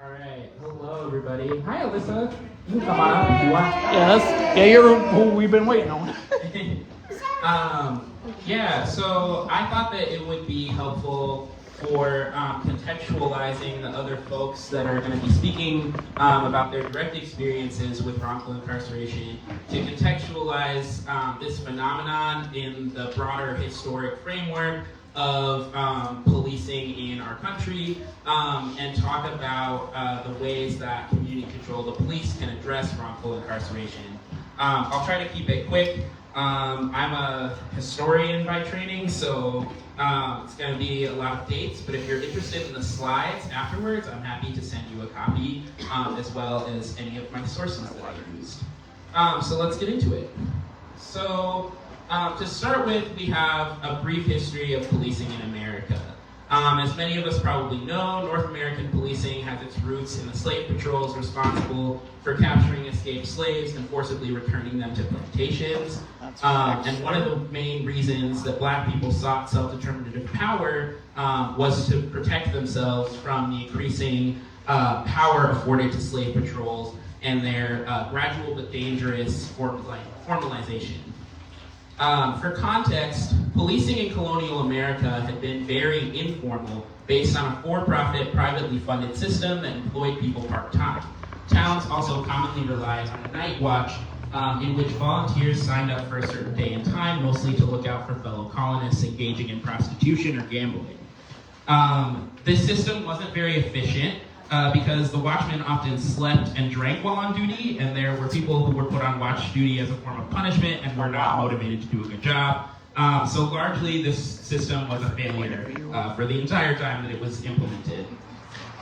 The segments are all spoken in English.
All right. Hello, everybody. Hi, Alyssa. You can come on up if you want. Yes. Yeah, you're who we've been waiting on. Yeah, so I thought that it would be helpful for contextualizing the other folks that are going to be speaking about their direct experiences with wrongful incarceration to contextualize this phenomenon in the broader historic framework of policing in our country and talk about the ways that community control, the police can address wrongful incarceration. I'll try to keep it quick. I'm a historian by training, so it's going to be a lot of dates, but if you're interested in the slides afterwards, I'm happy to send you a copy, as well as any of my sources that I used. So let's get into it. So to start with, we have a brief history of policing in America. As many of us probably know, North American policing has its roots in the slave patrols responsible for capturing escaped slaves and forcibly returning them to plantations. And one of the main reasons that Black people sought self-determinative power was to protect themselves from the increasing power afforded to slave patrols and their gradual but dangerous formalization. For context, policing in colonial America had been very informal, based on a for-profit, privately funded system that employed people part-time. Towns also commonly relied on a night watch in which volunteers signed up for a certain day and time, mostly to look out for fellow colonists engaging in prostitution or gambling. This system wasn't very efficient, because the watchmen often slept and drank while on duty, and there were people who were put on watch duty as a form of punishment and were not motivated to do a good job. So largely this system was a failure for the entire time that it was implemented.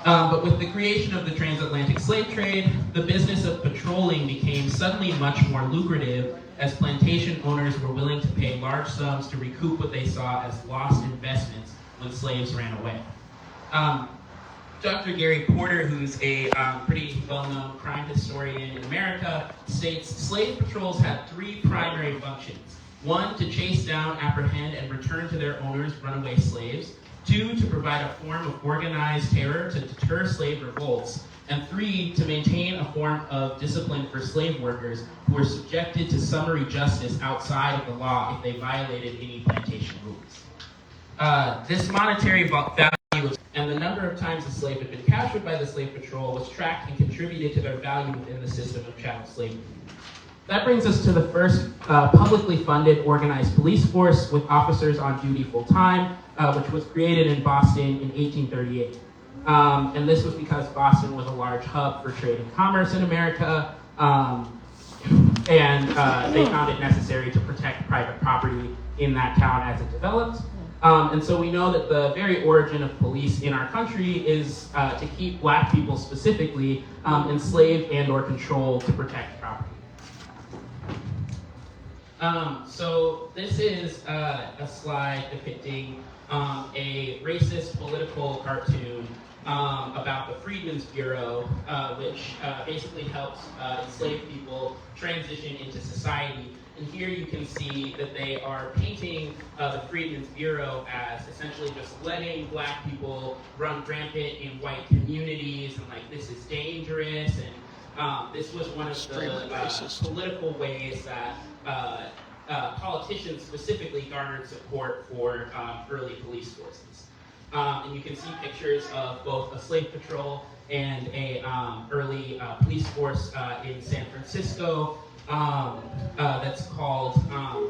But with the creation of the transatlantic slave trade, the business of patrolling became suddenly much more lucrative as plantation owners were willing to pay large sums to recoup what they saw as lost investments when slaves ran away. Dr. Gary Porter, who's a pretty well-known crime historian in America, states slave patrols had three primary functions. One, to chase down, apprehend, and return to their owners runaway slaves. Two, to provide a form of organized terror to deter slave revolts. And three, to maintain a form of discipline for slave workers who were subjected to summary justice outside of the law if they violated any plantation rules. This monetary value and the number of times a slave had been captured by the slave patrol was tracked and contributed to their value within the system of chattel slavery. That brings us to the first publicly funded organized police force with officers on duty full-time, which was created in Boston in 1838. And this was because Boston was a large hub for trade and commerce in America, and they found it necessary to protect private property in that town as it developed. And so we know that the very origin of police in our country is to keep Black people specifically enslaved and or controlled to protect property. So this is a slide depicting a racist political cartoon about the Freedmen's Bureau, which basically helps enslaved people transition into society. And here you can see that they are painting the Freedmen's Bureau as essentially just letting Black people run rampant in white communities, and like this is dangerous. And this was one of the political ways that politicians specifically garnered support for early police forces. And you can see pictures of both a slave patrol and a early police force in San Francisco. That's called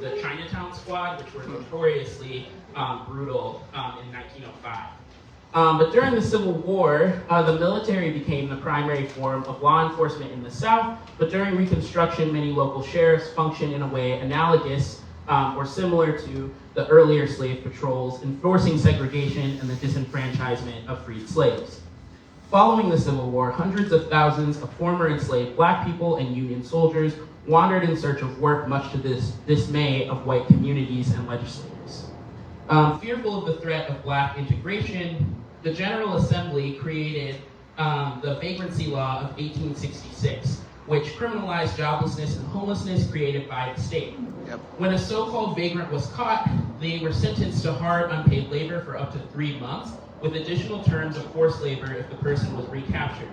the Chinatown Squad, which were notoriously brutal in 1905. But during the Civil War, the military became the primary form of law enforcement in the South, but during Reconstruction, many local sheriffs functioned in a way analogous or similar to the earlier slave patrols, enforcing segregation and the disenfranchisement of freed slaves. Following the Civil War, hundreds of thousands of former enslaved Black people and Union soldiers wandered in search of work, much to the dismay of white communities and legislators. Fearful of the threat of Black integration, the General Assembly created the Vagrancy Law of 1866, which criminalized joblessness and homelessness created by the state. Yep. When a so-called vagrant was caught, they were sentenced to hard unpaid labor for up to 3 months, with additional terms of forced labor if the person was recaptured.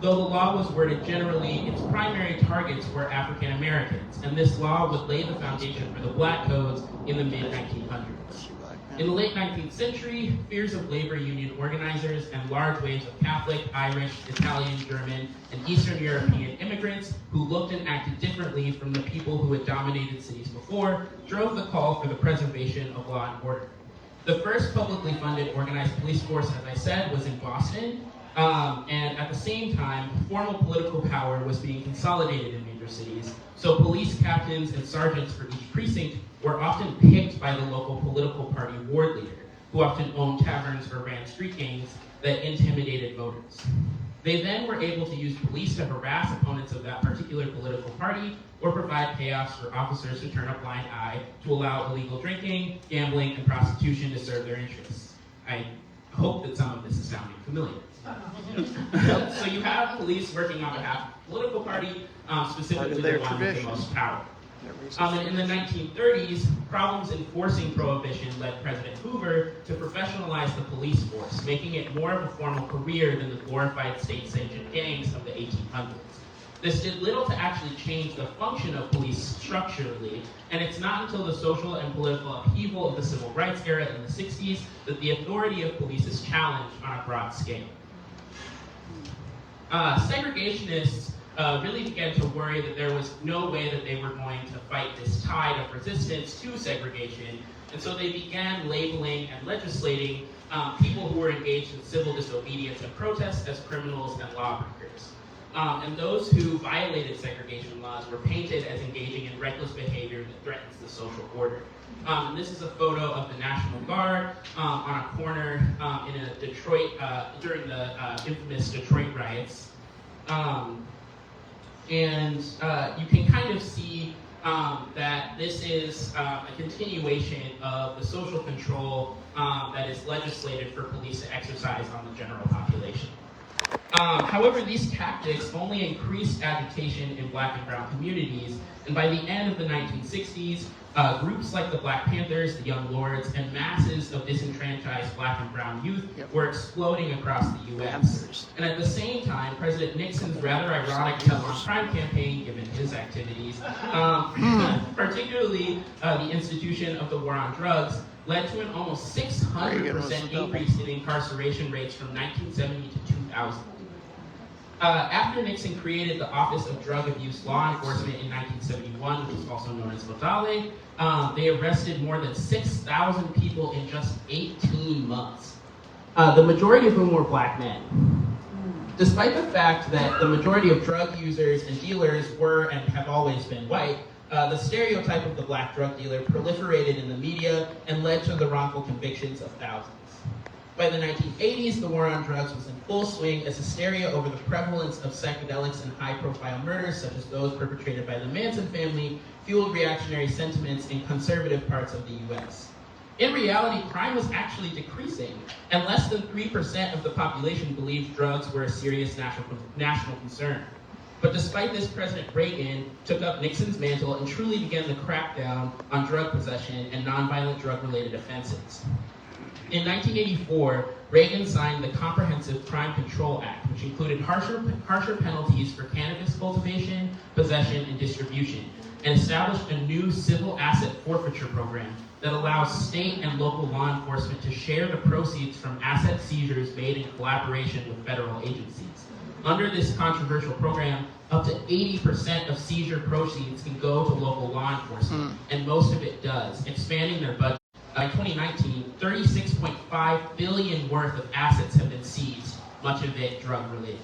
Though the law was worded generally, its primary targets were African Americans, and this law would lay the foundation for the black codes in the mid-1900s. In the late 19th century, fears of labor union organizers and large waves of Catholic, Irish, Italian, German, and Eastern European immigrants who looked and acted differently from the people who had dominated cities before drove the call for the preservation of law and order. The first publicly funded organized police force, as I said, was in Boston, and at the same time, formal political power was being consolidated in major cities, so police captains and sergeants for each precinct were often picked by the local political party ward leader, who often owned taverns or ran street gangs that intimidated voters. They then were able to use police to harass opponents of that particular political party or provide payoffs for officers to turn a blind eye to allow illegal drinking, gambling, and prostitution to serve their interests. I hope that some of this is sounding familiar. So you have police working on behalf of the political party, specifically the one with the most power. And in the 1930s, problems enforcing prohibition led President Hoover to professionalize the police force, making it more of a formal career than the glorified state-sanctioned gangs of the 1800s. This did little to actually change the function of police structurally, and it's not until the social and political upheaval of the civil rights era in the 60s that the authority of police is challenged on a broad scale. Segregationists really began to worry that there was no way that they were going to fight this tide of resistance to segregation, and so they began labeling and legislating people who were engaged in civil disobedience and protests as criminals and lawbreakers. And those who violated segregation laws were painted as engaging in reckless behavior that threatens the social order. And this is a photo of the National Guard on a corner in a Detroit, during the infamous Detroit riots. And you can kind of see that this is a continuation of the social control that is legislated for police to exercise on the general population. However, these tactics only increased agitation in Black and brown communities, and by the end of the 1960s, groups like the Black Panthers, the Young Lords, and masses of disenfranchised Black and brown youth were exploding across the U.S. And at the same time, President Nixon's rather ironic tough on crime campaign, given his activities, particularly the institution of the war on drugs, led to an almost 600% increase in incarceration rates from 1970 to 2000. After Nixon created the Office of Drug Abuse Law Enforcement in 1971, which is also known as VODALE, they arrested more than 6,000 people in just 18 months, the majority of whom were Black men. Despite the fact that the majority of drug users and dealers were and have always been white, the stereotype of the Black drug dealer proliferated in the media and led to the wrongful convictions of thousands. By the 1980s, the war on drugs was in full swing as hysteria over the prevalence of psychedelics and high-profile murders, such as those perpetrated by the Manson family, fueled reactionary sentiments in conservative parts of the U.S. In reality, crime was actually decreasing, and less than 3% of the population believed drugs were a serious national concern. But despite this, President Reagan took up Nixon's mantle and truly began the crackdown on drug possession and nonviolent drug-related offenses. In 1984, Reagan signed the Comprehensive Crime Control Act, which included harsher penalties for cannabis cultivation, possession, and distribution, and established a new civil asset forfeiture program that allows state and local law enforcement to share the proceeds from asset seizures made in collaboration with federal agencies. Under this controversial program, up to 80% of seizure proceeds can go to local law enforcement, and most of it does, expanding their budget. By 2019, $36.5 billion worth of assets have been seized, much of it drug-related.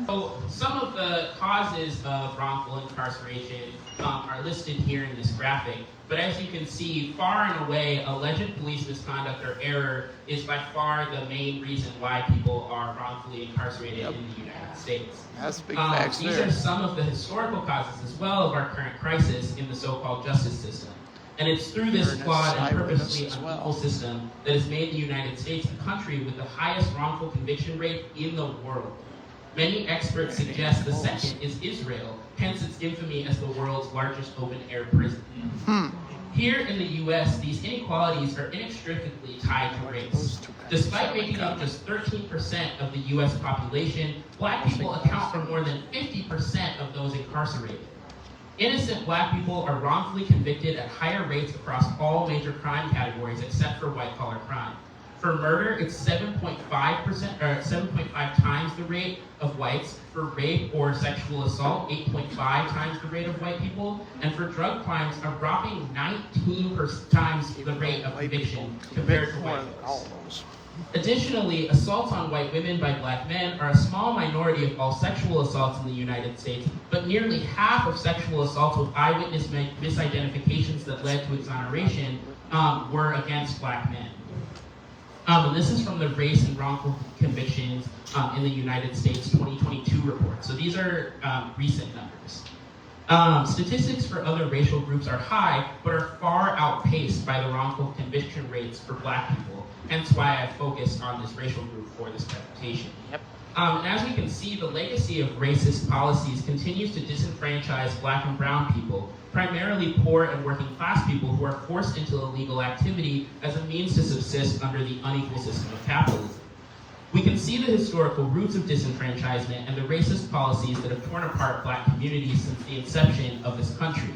So some of the causes of wrongful incarceration are listed here in this graphic, but as you can see, far and away, alleged police misconduct or error is by far the main reason why people are wrongfully incarcerated in the United States. That's big facts These there. are some of the historical causes as well of our current crisis in the so-called justice system. And it's through this flawed and purposely unequal system that has made the United States a country with the highest wrongful conviction rate in the world. Many experts suggest the second is Israel, hence its infamy as the world's largest open-air prison. Here in the US, these inequalities are inextricably tied to race. Despite making up just 13% of the US population, Black people account for more than 50% of those incarcerated. Innocent Black people are wrongfully convicted at higher rates across all major crime categories except for white-collar crime. For murder, it's 7.5 times the rate of whites. For rape or sexual assault, 8.5 times the rate of white people. And for drug crimes, a whopping 19 times the rate of conviction compared to white folks. Additionally, assaults on white women by Black men are a small minority of all sexual assaults in the United States, but nearly half of sexual assaults with eyewitness misidentifications that led to exoneration were against Black men. And this is from the Race and Wrongful Convictions in the United States 2022 report. So these are recent numbers. Statistics for other racial groups are high, but are far outpaced by the wrongful conviction rates for Black people. Hence why I focused on this racial group for this presentation. And as we can see, the legacy of racist policies continues to disenfranchise Black and brown people, primarily poor and working class people who are forced into illegal activity as a means to subsist under the unequal system of capitalism. We can see the historical roots of disenfranchisement and the racist policies that have torn apart Black communities since the inception of this country.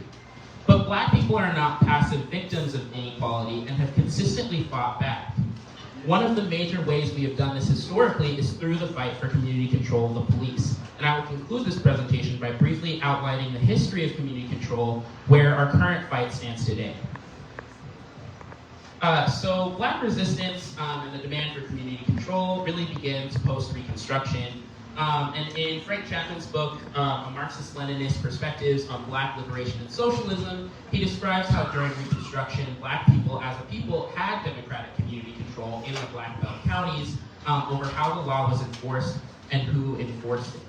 But Black people are not passive victims of inequality and have consistently fought back. One of the major ways we have done this historically is through the fight for community control of the police. And I will conclude this presentation by briefly outlining the history of community control, where our current fight stands today. So Black resistance and the demand for community control really begins post-Reconstruction. And in Frank Chapman's book, A Marxist-Leninist Perspectives on Black Liberation and Socialism, he describes how during Reconstruction, Black people as a people had democratic community control in the Black Belt counties over how the law was enforced and who enforced it.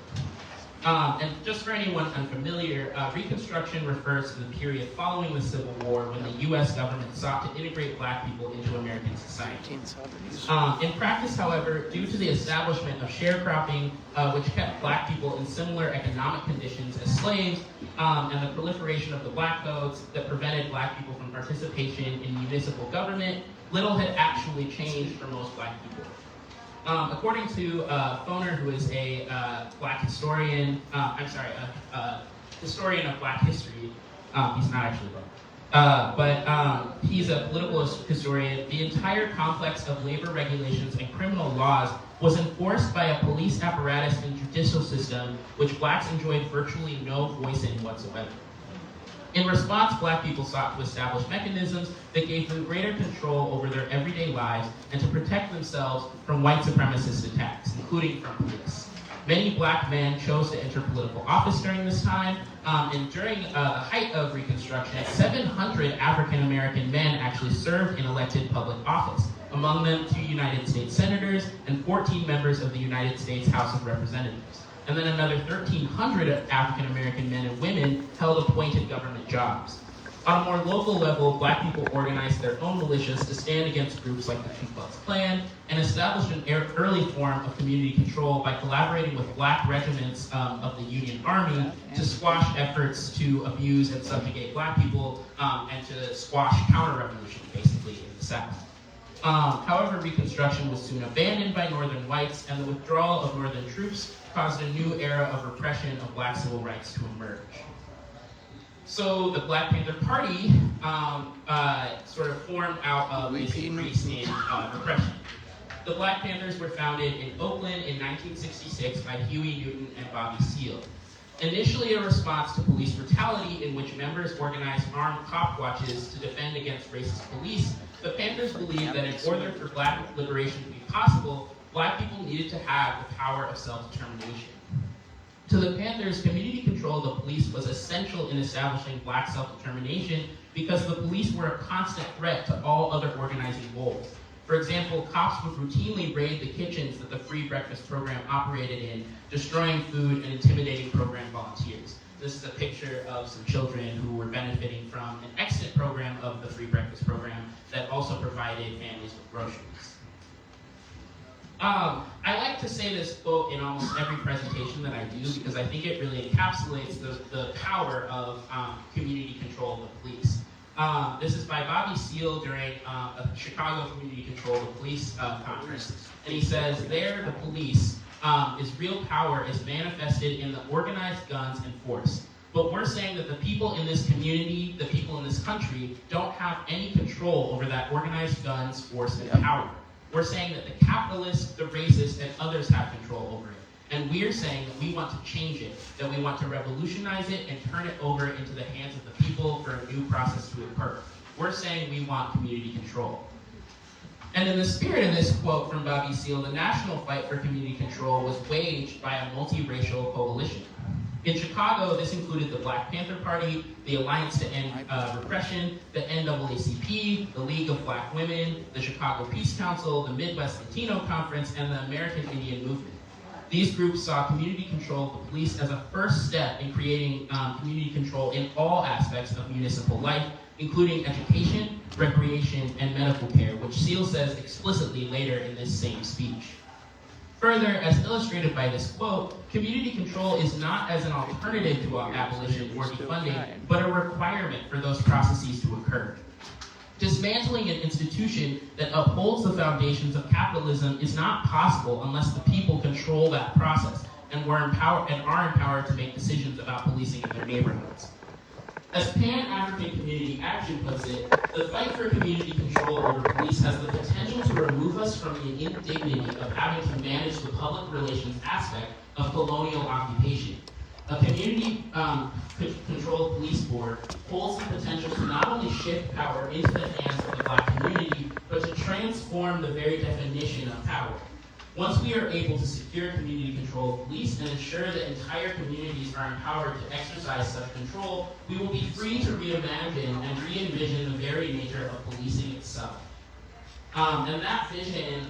And just for anyone unfamiliar, Reconstruction refers to the period following the Civil War when the U.S. government sought to integrate Black people into American society. In practice, however, due to the establishment of sharecropping, which kept Black people in similar economic conditions as slaves, and the proliferation of the Black votes that prevented Black people from participation in municipal government, little had actually changed for most Black people. According to Foner, who is a Black historian, historian of Black history, he's not actually Black, but he's a political historian, the entire complex of labor regulations and criminal laws was enforced by a police apparatus and judicial system which Blacks enjoyed virtually no voice in whatsoever. In response, Black people sought to establish mechanisms that gave them greater control over their everyday lives and to protect themselves from white supremacist attacks, including from police. Many Black men chose to enter political office during this time, and during the height of Reconstruction, 700 African American men actually served in elected public office, among them 2 United States senators and 14 members of the United States House of Representatives. And then another 1,300 African American men and women held appointed government jobs. On a more local level, Black people organized their own militias to stand against groups like the Ku Klux Klan and established an early form of community control by collaborating with Black regiments of the Union Army to squash efforts to abuse and subjugate Black people and to squash counter-revolution, basically, in the South. However, Reconstruction was soon abandoned by Northern whites, and the withdrawal of Northern troops caused a new era of repression of Black civil rights to emerge. So the Black Panther Party sort of formed out of this increase in repression. The Black Panthers were founded in Oakland in 1966 by Huey Newton and Bobby Seale. Initially a response to police brutality in which members organized armed cop watches to defend against racist police, the Panthers believed that in order for Black liberation to be possible, Black people needed to have the power of self-determination. To the Panthers, community control of the police was essential in establishing Black self-determination because the police were a constant threat to all other organizing goals. For example, cops would routinely raid the kitchens that the free breakfast program operated in, destroying food and intimidating program volunteers. This is a picture of some children who were benefiting from an exit program of the free breakfast program that also provided families with groceries. I like to say this quote in almost every presentation that I do because I think it really encapsulates the power of community control of the police. This is by Bobby Seale during a Chicago Community Control the Police conference. And he says, there the police is real power is manifested in the organized guns and force. But we're saying that the people in this community, the people in this country, don't have any control over that organized guns, force, and power. We're saying that the capitalists, the racists, and others have control over it. And we're saying that we want to change it, that we want to revolutionize it and turn it over into the hands of the people for a new process to occur. We're saying we want community control. And in the spirit of this quote from Bobby Seale, the national fight for community control was waged by a multiracial coalition. In Chicago, this included the Black Panther Party, the Alliance to End Repression, the NAACP, the League of Black Women, the Chicago Peace Council, the Midwest Latino Conference, and the American Indian Movement. These groups saw community control of the police as a first step in creating community control in all aspects of municipal life, including education, recreation, and medical care, which Seale says explicitly later in this same speech. Further, as illustrated by this quote, community control is not as an alternative to abolition or defunding, but a requirement for those processes to occur. Dismantling an institution that upholds the foundations of capitalism is not possible unless the people control that process and are empowered to make decisions about policing in their neighborhoods. As Pan-African Community Action puts it, the fight for community control over police has the potential to remove us from the indignity of having to manage the public relations aspect of colonial occupation. A community-controlled police board holds the potential to not only shift power into the hands of the Black community, but to transform the very definition of power. Once we are able to secure community control of police and ensure that entire communities are empowered to exercise such control, we will be free to reimagine and re-envision the very nature of policing itself. And that vision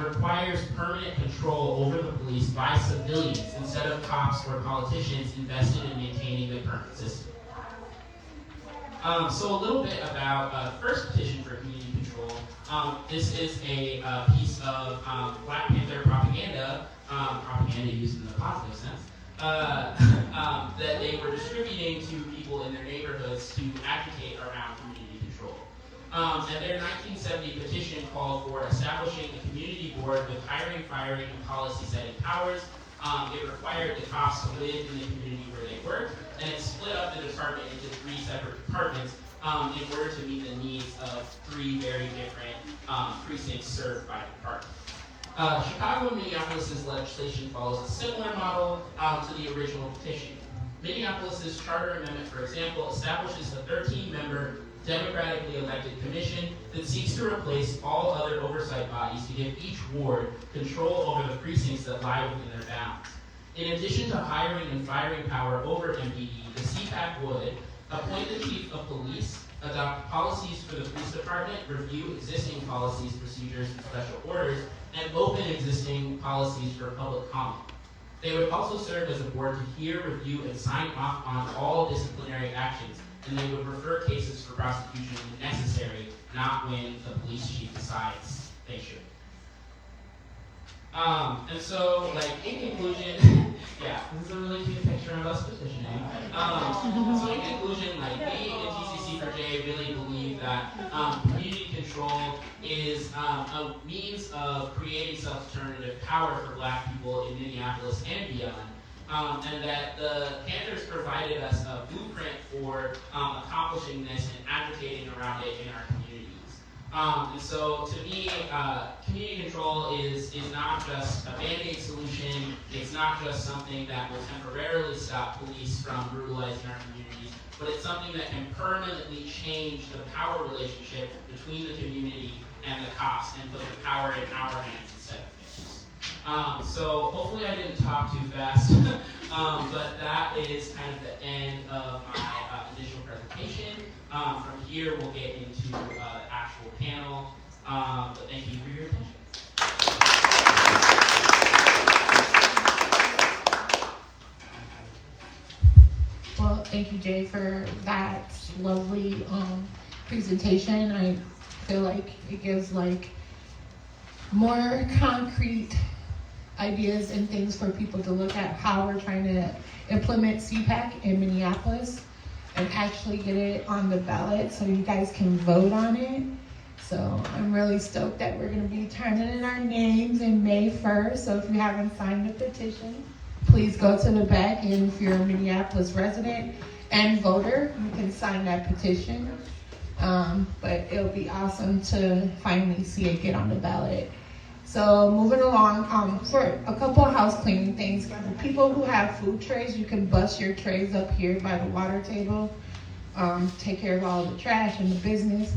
requires permanent control over the police by civilians instead of cops or politicians invested in maintaining the current system. So a little bit about the first petition for community control. This is a piece of Black Panther propaganda, propaganda used in the positive sense, that they were distributing to people in their neighborhoods to agitate around community control. And their 1970 petition called for establishing a community board with hiring, firing, and policy setting powers. It required the cops to live in the community where they worked, and it split up the department into 3 separate departments in order to meet the needs of 3 very different precincts served by the department. Chicago and Minneapolis' legislation follows a similar model to the original petition. Minneapolis' charter amendment, for example, establishes a 13-member democratically elected commission that seeks to replace all other oversight bodies to give each ward control over the precincts that lie within their bounds. In addition to hiring and firing power over MPD, the CPAC would appoint the chief of police, adopt policies for the police department, review existing policies, procedures, and special orders, and open existing policies for public comment. They would also serve as a board to hear, review, and sign off on all disciplinary actions, and they would refer cases for prosecution when necessary, not when the police chief decides they should. And so, like, in conclusion, yeah, this is a really cute picture of us petitioning. So in conclusion, like, we in TCC4J really believe that community control is a means of creating self-determinative power for Black people in Minneapolis and beyond. And that the Panthers provided us a blueprint for accomplishing this and advocating around it in our communities. And so to me, community control is not just a Band-Aid solution. It's not just something that will temporarily stop police from brutalizing our communities, but it's something that can permanently change the power relationship between the community and the cops and put the power in our hands instead of theirs. So hopefully I didn't talk too fast, but that is kind of the end of my initial presentation. From here we'll get into the actual panel, but thank you for your attention. Well, thank you, Jay, for that lovely presentation. I feel like it gives like more concrete ideas and things for people to look at how we're trying to implement CPAC in Minneapolis. and actually get it on the ballot so you guys can vote on it. So I'm really stoked that we're going to be turning in our names in May 1st. So if you haven't signed the petition, please go to the back. And if you're a Minneapolis resident and voter, you can sign that petition. But it'll be awesome to finally see it get on the ballot. So moving along, for a couple of house cleaning things, people who have food trays, you can bust your trays up here by the water table. Take care of all the trash and the business.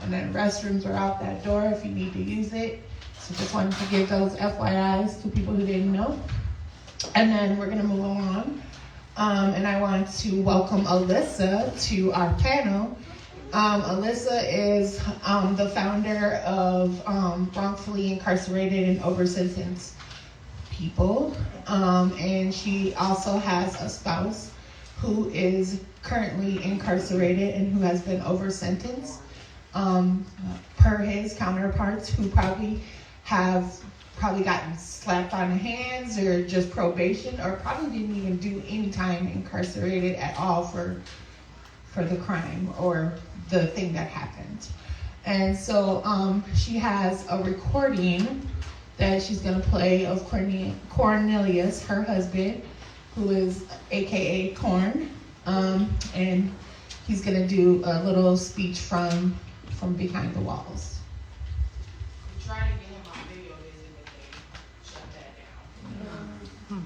And then restrooms are out that door if you need to use it. So just wanted to give those FYIs to people who didn't know. And then we're gonna move along. And I want to welcome Alyssa to our panel. Alyssa is the founder of Wrongfully Incarcerated and Oversentenced People. And she also has a spouse who is currently incarcerated and who has been oversentenced. Per his counterparts who probably gotten slapped on the hands or just probation or probably didn't even do any time incarcerated at all for the crime or the thing that happened. And so she has a recording that she's going to play of Cornelius, her husband, who is AKA Corn, and he's going to do a little speech from behind the walls. We tried to get him on video, but they shut that down.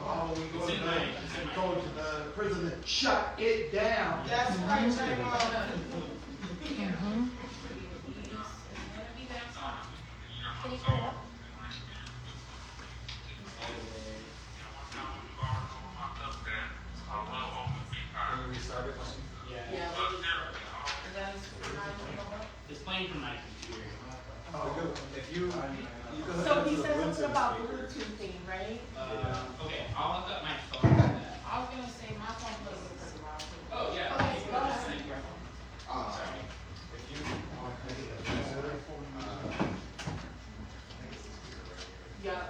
Oh, we go back. We told the president, shut it down. That's right, Trayvon. It's playing from my computer. So he said something about Bluetooth thing, right? Okay, I'll look up my phone for that. I was gonna say my phone doesn't work around too. Oh, yeah. Okay, go ahead. Sorry. Yeah.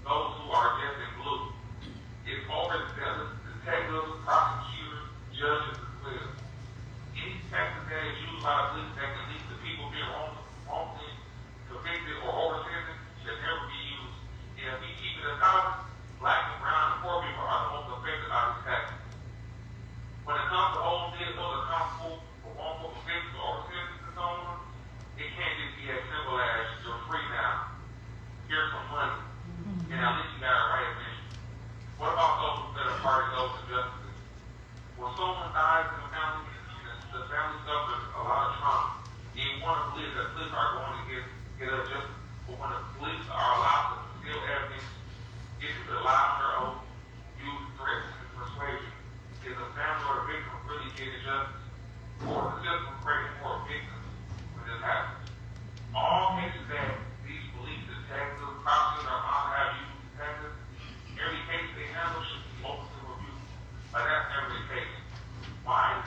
Those who are just in blue. It's over the detectives injustices. When someone dies in a family, the family suffers a lot of trauma. You want to believe that police are going to get a justice, but when the police are allowed to conceal evidence, get to rely on their own, use threats and persuasion, is the family or the victim really getting justice? Or the system creating more victims when this happens? All cases that these police detectives, prosecutors, or how have you detectives, every case they handle should be open to review. Like that's every case. Why is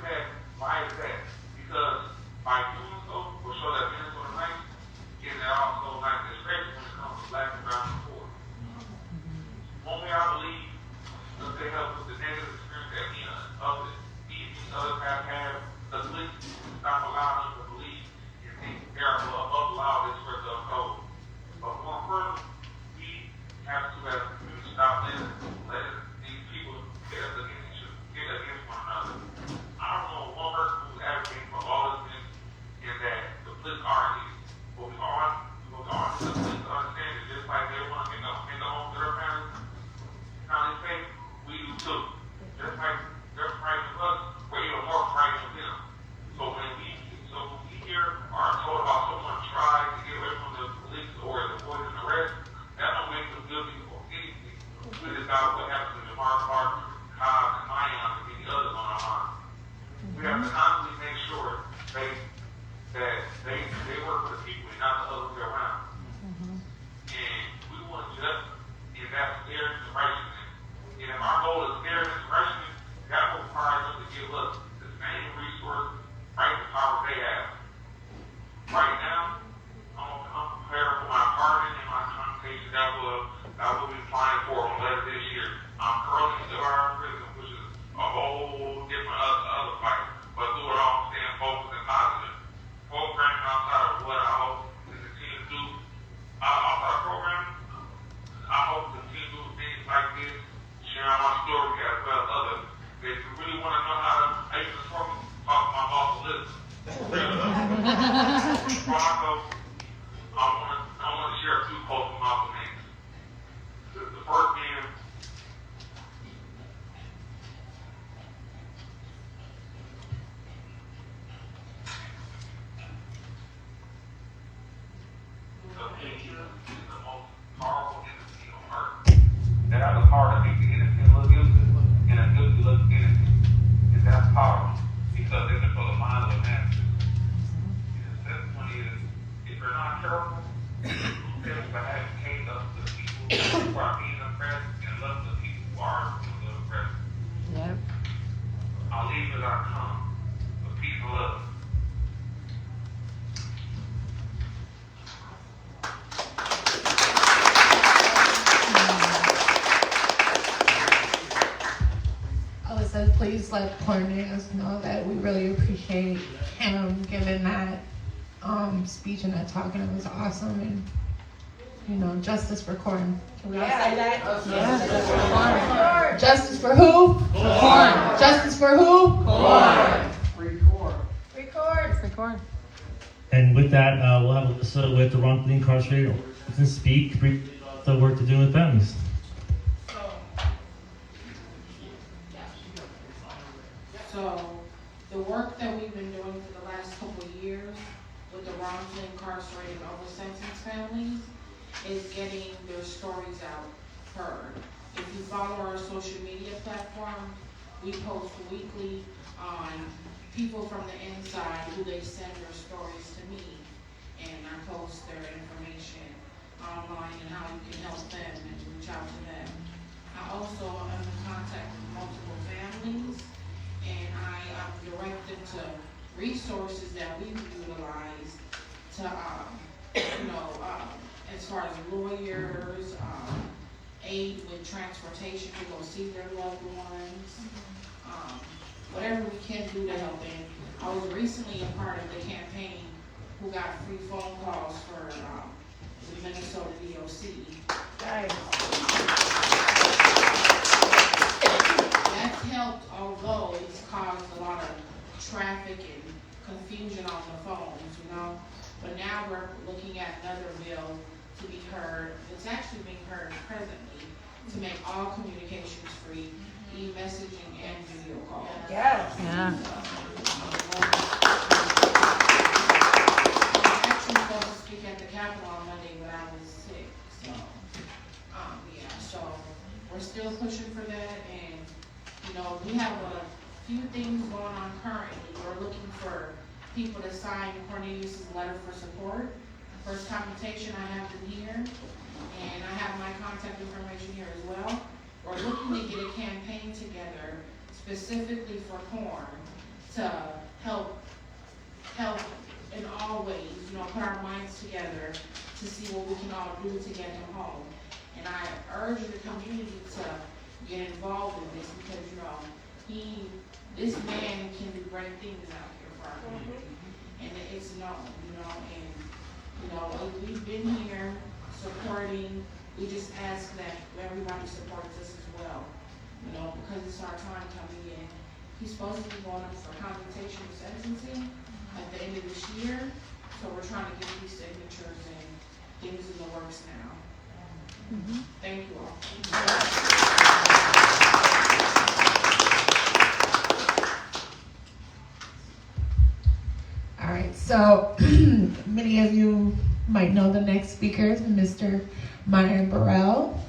that? Because by doing so, will show that Minnesota ranks, and they're also like especially when it comes to black and brown support. One way I believe that they help with the negative experience that me and others have had, the police stop allowing us to believe and think they're above law this for the code. But more further, we have to as a community stop letting these people get against one another. I don't know one person who's advocating for lawlessness and that the police are needed. But we are the police to understand it, just like they want to make the home to their parents. Now they say we do too. Just like they're fighting with us, we're even more fighting with them. So when we hear or are told about someone trying to get away from the police or avoiding arrest, that don't make them guilty for anything. We just got what happened to Jamar Clark, Cobb, and Mayan, and many others on our mind. We have to constantly make sure they work for the people and not the other way around. And we want justice, and that's fairness and righteousness. And if our goal is fairness and righteousness, that requires us to give us the same resources, right, and power they have. Right now, I'm preparing for my pardon and my convocation that will be applying for later this year. I'm currently still in prison, which is a whole different other fight. But through it all, I'm staying focused and positive. Programming outside of what I hope to continue to do. Outside of programming, I hope to continue to do things like this, sharing my story as well as others. If you really want to know how to, I used to talk to my boss, listen. Before I go, I want to share two quotes from Malcolm X. The first being, the picture is the most powerful entity on earth. That has the power to make the innocent look guilty and a guilty look innocent. And that's powerful because they control the mind of the master. The second one is, if you're not careful, there's perhaps hate of the people who are being oppressed and love the people who are being oppressed. Yep. I'll leave as I come, with peace and love. Alyssa, please let Cornelius know that we really appreciate him giving that speech and that talk, and it was awesome. And justice for Corn. Can we all say that? Yeah. Justice for who? Corn. Justice for who? Corn. Record. And with that, we'll have Alyssa with the wrongfully incarcerated to speak briefly about the work they're doing with families. So the work that we've been doing for the last couple of years with the wrongfully incarcerated over-sentenced families is getting their stories out heard. If you follow our social media platform, we post weekly on people from the inside who they send their stories to me, and I post their information online and how you can help them and reach out to them. I also am in contact with multiple families, and I direct them to resources that we utilize to, as far as lawyers, aid with transportation to go see their loved ones, whatever we can do to help them. I was recently a part of the campaign who got free phone calls for the Minnesota DOC. That's helped, although it's caused a lot of traffic and confusion on the phones, But now we're looking at another bill to be heard. It's actually being heard presently to make all communications free, e-messaging and video calls. Yes. Yeah. I was actually supposed to speak at the Capitol on Monday, but I was sick, so, yeah, so we're still pushing for that, and, you know, we have a few things going on currently. We're looking for people to sign Cornelius's letter for support. First commutation, I have them here, and I have my contact information here as well. We're looking to get a campaign together specifically for porn to help in all ways, you know, put our minds together to see what we can all do to get him home. And I urge the community to get involved in this because, you know, this man can do great things out here for our community. And it's known, you know, and, you know, we've been here supporting. We just ask that everybody supports us as well, you know, because it's our time coming in. He's supposed to be going up for commutation and sentencing at the end of this year, so we're trying to get these signatures and things in the works now. Thank you all. All right, so many of you might know the next speaker is Mr. Myron Burrell,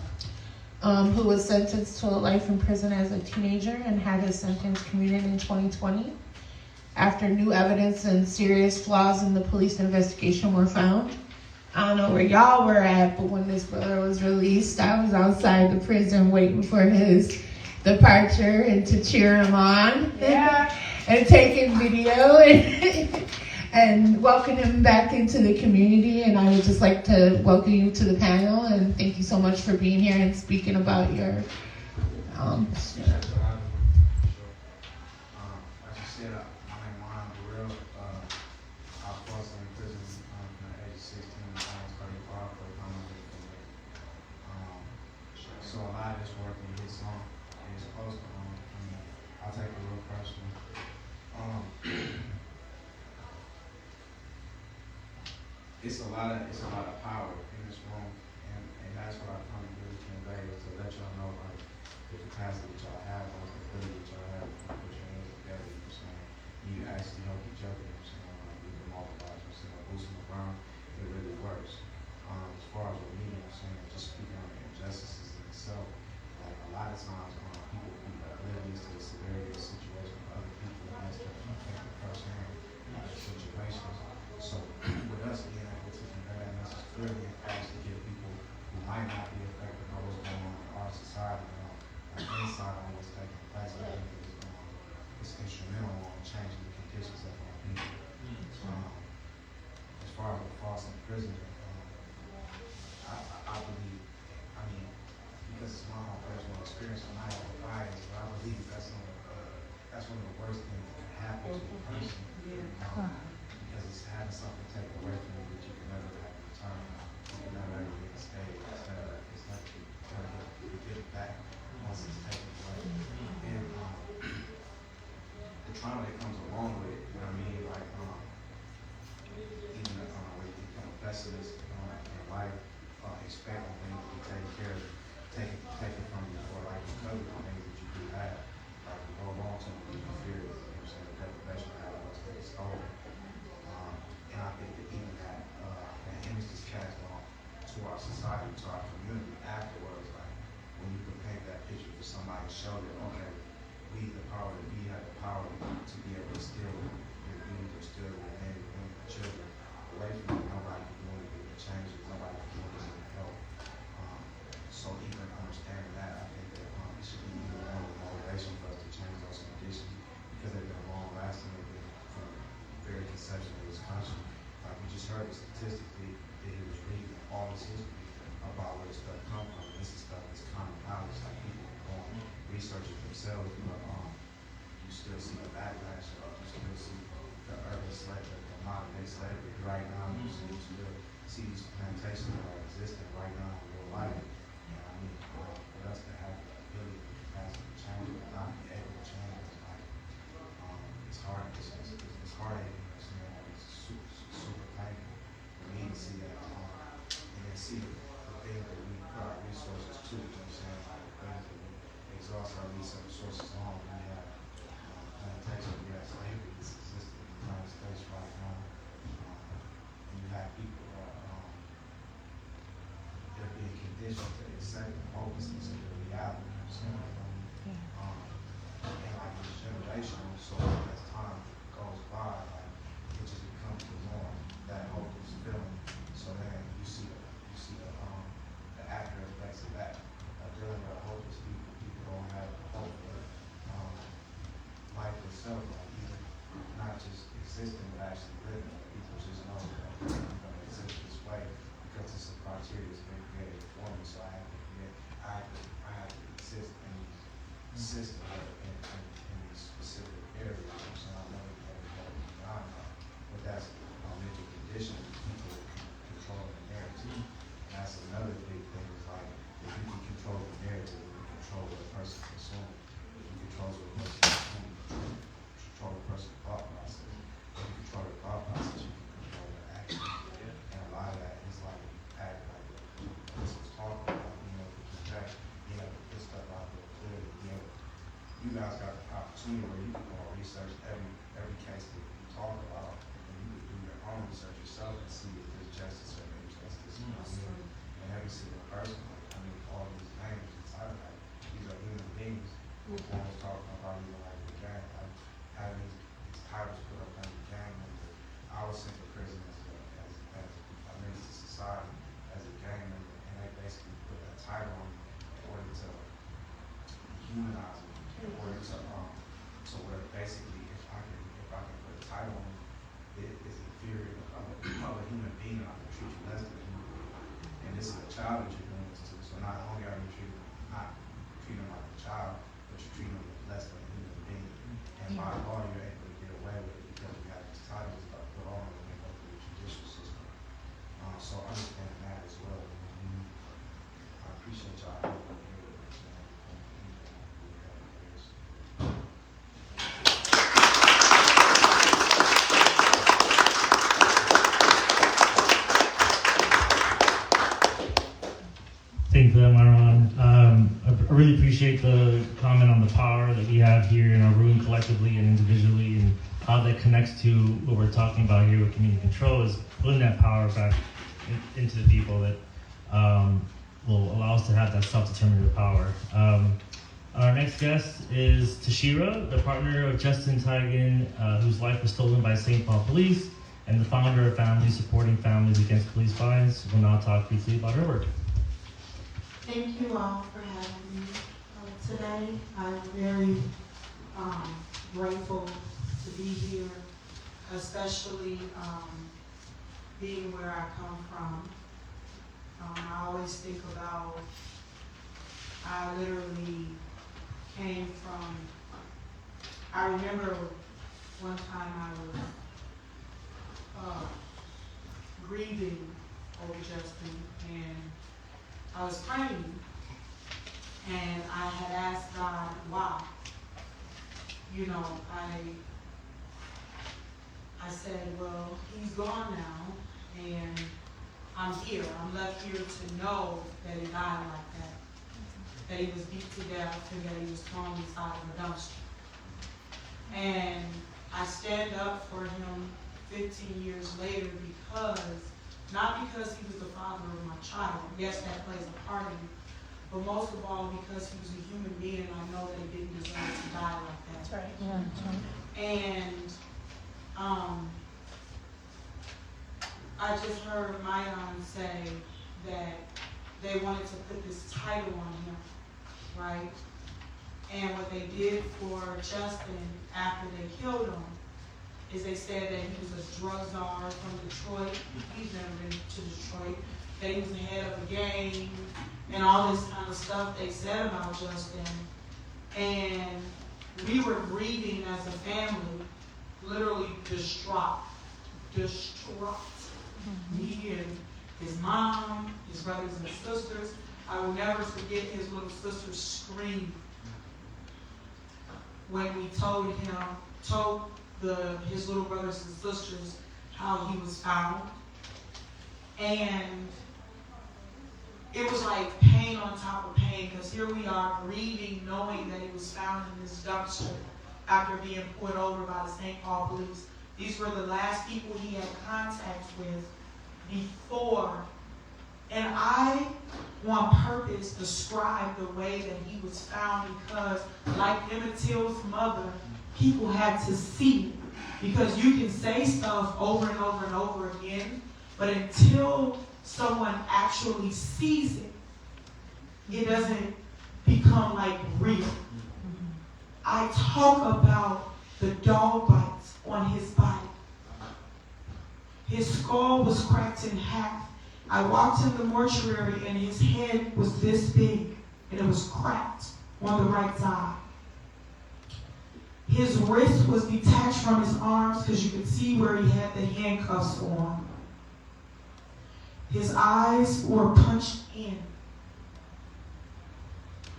who was sentenced to a life in prison as a teenager and had his sentence commuted in 2020 after new evidence and serious flaws in the police investigation were found. I don't know where y'all were at, but when this brother was released, I was outside the prison waiting for his departure and to cheer him on. Yeah. And taking video and welcome him back into the community. And I would just like to welcome you to the panel and thank you so much for being here and speaking about your As you said, my name is Myron Burrell. I was falsely in prison from the age of 16 to almost 35 for a criminal conviction. So a lot of this work in his song is close to home. I'll take it real personal. It's a lot of power in this room, and that's what I come to do convey is to let y'all know like the capacity that y'all have, like the ability that y'all have to put your hands together. You know what I'm saying? You actually help each other. You know what I'm saying? We can mobilize. You know what I'm saying? Boots on the ground, it really works. As far as with me, you know what I'm saying? Just speaking on the injustices in itself, like a lot of times people be oblivious to the severity of the situation of other people and that's just affected firsthand situations. So with us being able to convey that message clearly and fast to get people who might not be affected know what's going on in our society, like insight on what's taking place, I think it's instrumental on changing the conditions of our people. As far as the false imprisonment, I believe, I mean, because it's my own personal experience, I'm not even biased, but I believe that's one of the worst things that can happen to a person. Because it's having something taken away from you that you can never have in return. You can never ever reinstate. It's not you get it back once it's taken away. And the trauma that comes along with it, you know what I mean? Like even when you become invested in life, expecting things to be taken care of, taken from you, or like recover the things that you do have. Like you hold on to them, you fear, you know what I'm saying, the deprivation of having those things stolen. And I think that even that image is cast on to our society, to our community afterwards. Like when you can paint that picture for somebody to show that, okay, we, the power to be, have the power to be able to steal your youth or steal your men, women, and children away from you. Nobody can do anything to change it. Nobody can do anything to help. So even understanding that, I think that it should be even more of a motivation for us to change those conditions because they've been long lasting. They've been from very conception of this country. Like we just heard statistically that he was reading all this history about where this stuff come from. This is stuff that's common knowledge. Like people go and research it themselves, but you still see the backlash of it. You still see the urban slavery, the modern day slavery right now. You still see these plantations that are existing but actually living. People just know that I'm going to exist this way because it's a criteria that's been created for me. So I have to create, I have to exist in these systems in these specific areas. So I know that everybody beyond that. But that's a mental condition. People control the narrative. And that's another big thing is like, if you can control the narrative, you can control what a person consumes. If you control what a person consumes, control the person's thought process. If you control the thought process, you can control their action. And a lot of that is like, act like this was talking about, to project, this stuff out there clearly. You guys got the opportunity where you can go and research every case that you talk about, and you can do your own research yourself and see if there's justice or injustice. And every single person, all these names and titles, these are human beings. We're always talking about like the gang, like having these titles put up on the gang member. I was sent to prison as a menace to society as a gang member, and they basically put a title on me in order to humanize me, in order to so where basically if I can put a title on it is inferior of a human being, I can treat you less than a human being. And this is a child that you're doing this to. So not only are you not treating them like a child, but you're treating them less than a human being. And by law, you're able to get away with it because we have these titles that are put on when they go through the judicial system. So understanding that as well. I appreciate y'all helping me with this. Thank you for that, Myron. I really appreciate the comment on the power that we have here in our room collectively and individually, and how that connects to what we're talking about here with community control is putting that power back into the people that will allow us to have that self-determinative power. Our next guest is Tashira, the partner of Justin Tigan, whose life was stolen by St. Paul Police, and the founder of Families Supporting Families Against Police Violence. We'll now talk briefly about her work. Thank you all for having me today. I'm very grateful to be here, especially being where I come from. I always think about, I literally came from, I remember one time I was grieving over Justin, and I was praying, and I had asked God why. I said, well, he's gone now, and I'm here. I'm left here to know that he died like that he was beat to death, and that he was thrown inside of a dumpster. And I stand up for him 15 years later not because he was the father of my child. Yes, that plays a part in it. But most of all, because he was a human being, I know that he didn't deserve to die like that. That's right. Yeah, that's right. And I just heard Mayan say that they wanted to put this title on him, right? And what they did for Justin after they killed him is they said that he was a drug czar from Detroit. He's never been to Detroit. That he was the head of a gang and all this kind of stuff they said about Justin. And we were grieving as a family, literally distraught. Me and his mom, his brothers and sisters. I will never forget his little sister's scream when we told his little brothers and sisters how he was found. And it was like pain on top of pain, because here we are grieving, knowing that he was found in this dumpster after being pulled over by the St. Paul Police. These were the last people he had contact with before. And I, on purpose, describe the way that he was found, because like Emmett Till's mother, people had to see. Because you can say stuff over and over and over again, but until someone actually sees it, it doesn't become like real. I talk about the dog bites on his body. His skull was cracked in half. I walked in the mortuary and his head was this big and it was cracked on the right side. His wrist was detached from his arms because you could see where he had the handcuffs on. His eyes were punched in.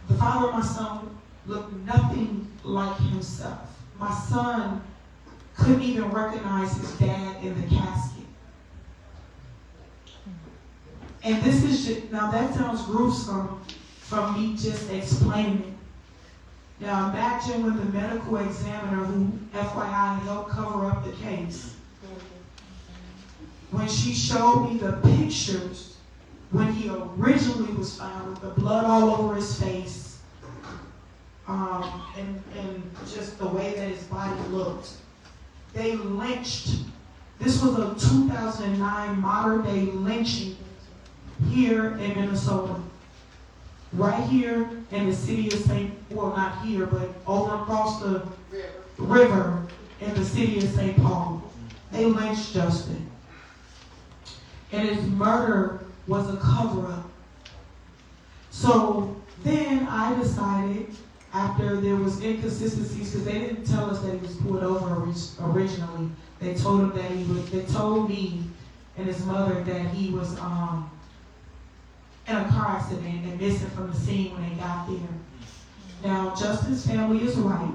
The father of my son looked nothing like himself. My son couldn't even recognize his dad in the casket. And this is just, now that sounds gruesome from me just explaining it. Now imagine when the medical examiner, who FYI helped cover up the case, when she showed me the pictures when he originally was found with the blood all over his face, and just the way that his body looked. They lynched. This was a 2009 modern day lynching here in Minnesota. Right here in the city of well, not here, but over across the river in the city of St. Paul. They lynched Justin. And his murder was a cover-up. So then I decided, after there was inconsistencies, because they didn't tell us that he was pulled over originally. They told him that they told me and his mother that he was in a car accident and missing from the scene when they got there. Now, Justin's family is white.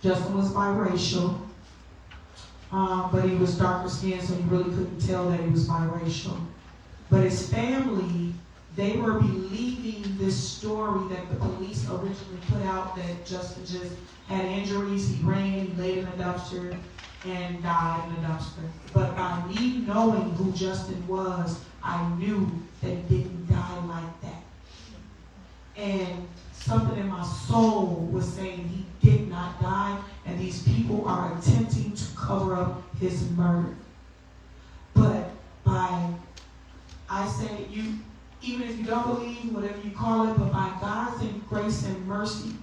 Justin was biracial. But he was darker skinned, so you really couldn't tell that he was biracial. But his family, they were believing this story that the police originally put out, that Justin just had injuries, he ran, he laid in a dumpster, and died in a dumpster. But by me knowing who Justin was, I knew that he didn't die like that. And something in my soul was saying he did not die, and these people are attempting to cover up his murder. But I say, even if you don't believe, whatever you call it, but by God's grace and mercy,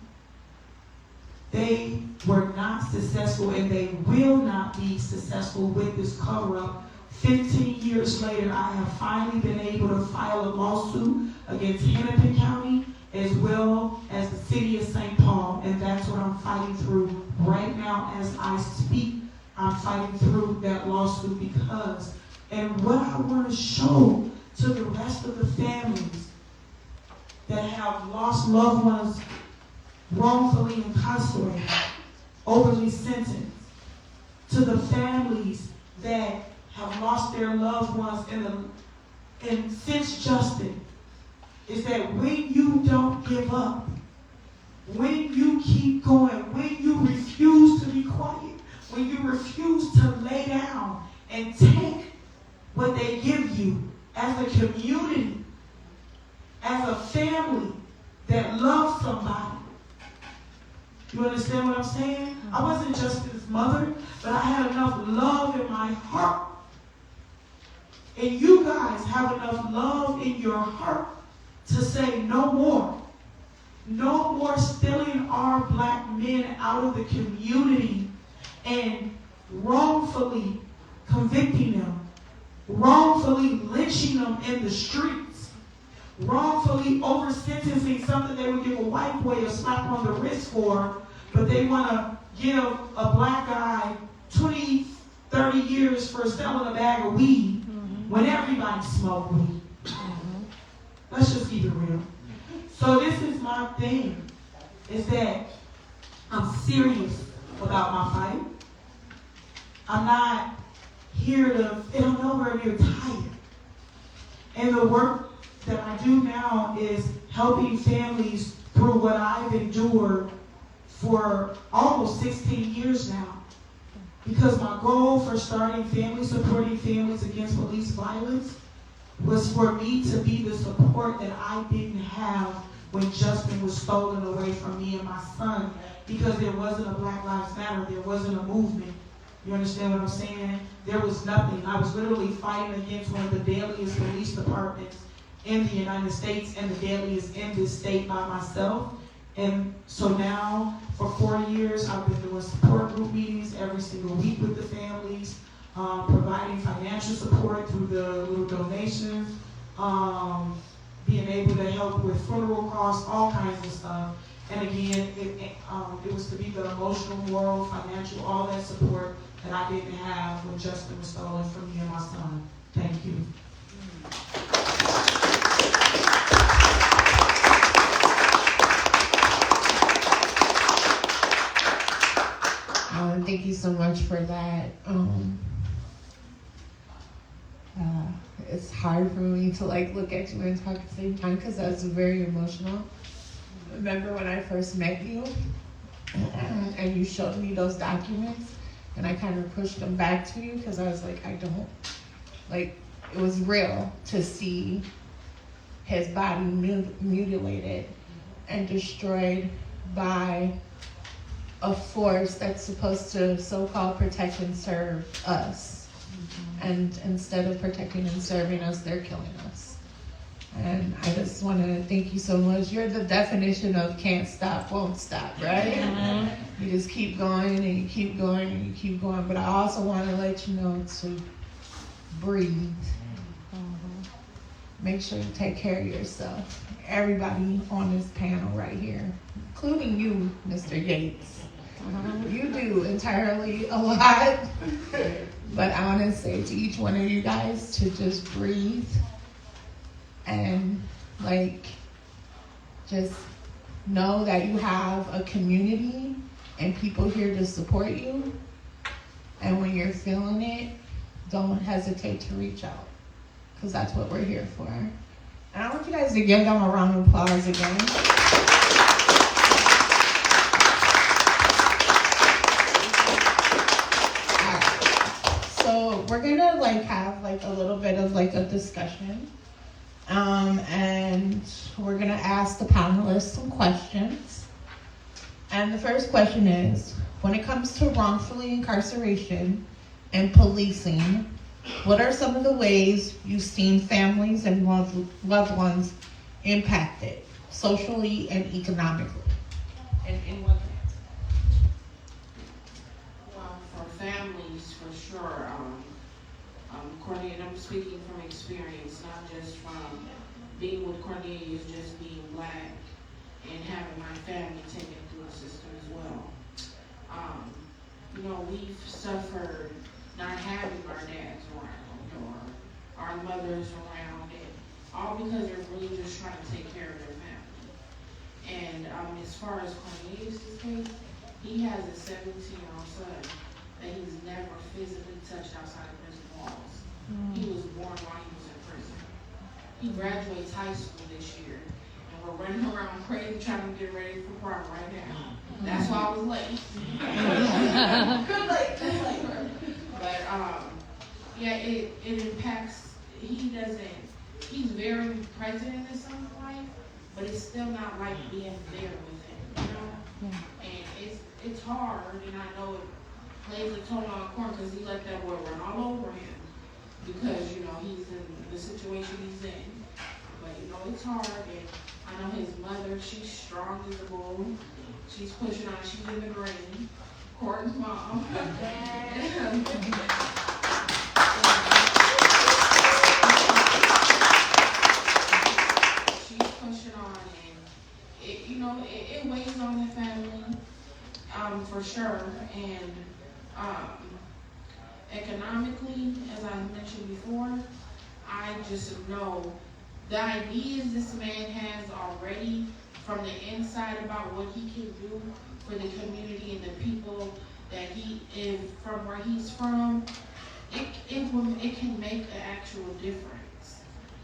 they were not successful, and they will not be successful with this cover-up. 15 years later, I have finally been able to file a lawsuit against Hennepin County as well as the city of St. Paul, and that's what I'm fighting through right now as I speak. I'm fighting through that lawsuit because, and what I want to show to the rest of the families that have lost loved ones wrongfully incarcerated, overly sentenced, to the families that have lost their loved ones and since Justin, is that when you don't give up, when you keep going, when you refuse to be quiet, when you refuse to lay down and take what they give you as a community, as a family that loves somebody. You understand what I'm saying? I wasn't just his mother, but I had enough love in my heart. And you guys have enough love in your heart to say no more. No more stealing our black men out of the community and wrongfully convicting them, wrongfully lynching them in the streets, wrongfully over-sentencing something they would give a white boy a slap on the wrist for, but they want to give a black guy 20, 30 years for selling a bag of weed when everybody smoked weed. Let's just keep it real. So this is my thing, is that I'm serious about my fight. I'm not here to, and I'm nowhere near tired. And the work that I do now is helping families through what I've endured for almost 16 years now. Because my goal for starting supporting families against police violence, was for me to be the support that I didn't have when Justin was stolen away from me and my son, because there wasn't a Black Lives Matter, there wasn't a movement. You understand what I'm saying? There was nothing. I was literally fighting against one of the deadliest police departments in the United States and the deadliest in this state by myself. And so now, for 4 years, I've been doing support group meetings every single week with the families. providing financial support through the little donations, being able to help with funeral costs, all kinds of stuff. And again, it was to be the emotional, moral, financial, all that support that I didn't have when Justin was stolen from me and my son. Thank you. Thank you so much for that. It's hard for me to like look at you and talk at the same time because that's very emotional. Remember when I first met you and you showed me those documents and I kind of pushed them back to you because I was like, I don't, like, it was real to see his body mutilated and destroyed by a force that's supposed to so-called protect and serve us. And instead of protecting and serving us, they're killing us. And I just want to thank you so much. You're the definition of can't stop, won't stop, right? Mm-hmm. You just keep going and you keep going and you keep going. But I also want to let you know to breathe. Mm-hmm. Make sure you take care of yourself. Everybody on this panel right here, including you, Mr. Yates. You do entirely a lot. But I want to say to each one of you guys to just breathe and like just know that you have a community and people here to support you. And when you're feeling it, don't hesitate to reach out because that's what we're here for. And I want you guys to give them a round of applause again. So we're gonna like have like a little bit of like a discussion, and we're gonna ask the panelists some questions. And the first question is, when it comes to wrongfully incarceration and policing, what are some of the ways you've seen families and loved ones impacted socially and economically? And in what ways? Well, for families, for sure. Cornelius, I'm speaking from experience, not just from being with Cornelius, just being black and having my family taken through the system as well. We've suffered not having our dads around or our mothers around, and all because they're really just trying to take care of their family. And as far as Cornelius' case, he has a 17-year-old son that he's never physically touched outside of prison walls. He was born while he was in prison. He graduates high school this year, and we're running around crazy trying to get ready for prom right now. That's why I was late. Good late. But yeah, it impacts. He's very present in his son's life, but it's still not like being there with him, And it's hard, and I know it plays a toll on Corn because he let that boy run all over him because, he's in the situation he's in. But, it's hard, and I know his mother, she's strong as a bull. She's pushing on, she's in the green. Corn's mom. She's pushing on, and it weighs on the family, for sure. And economically, as I mentioned before, I just know the ideas this man has already from the inside about what he can do for the community and the people that he is from, where he's from, it can make an actual difference.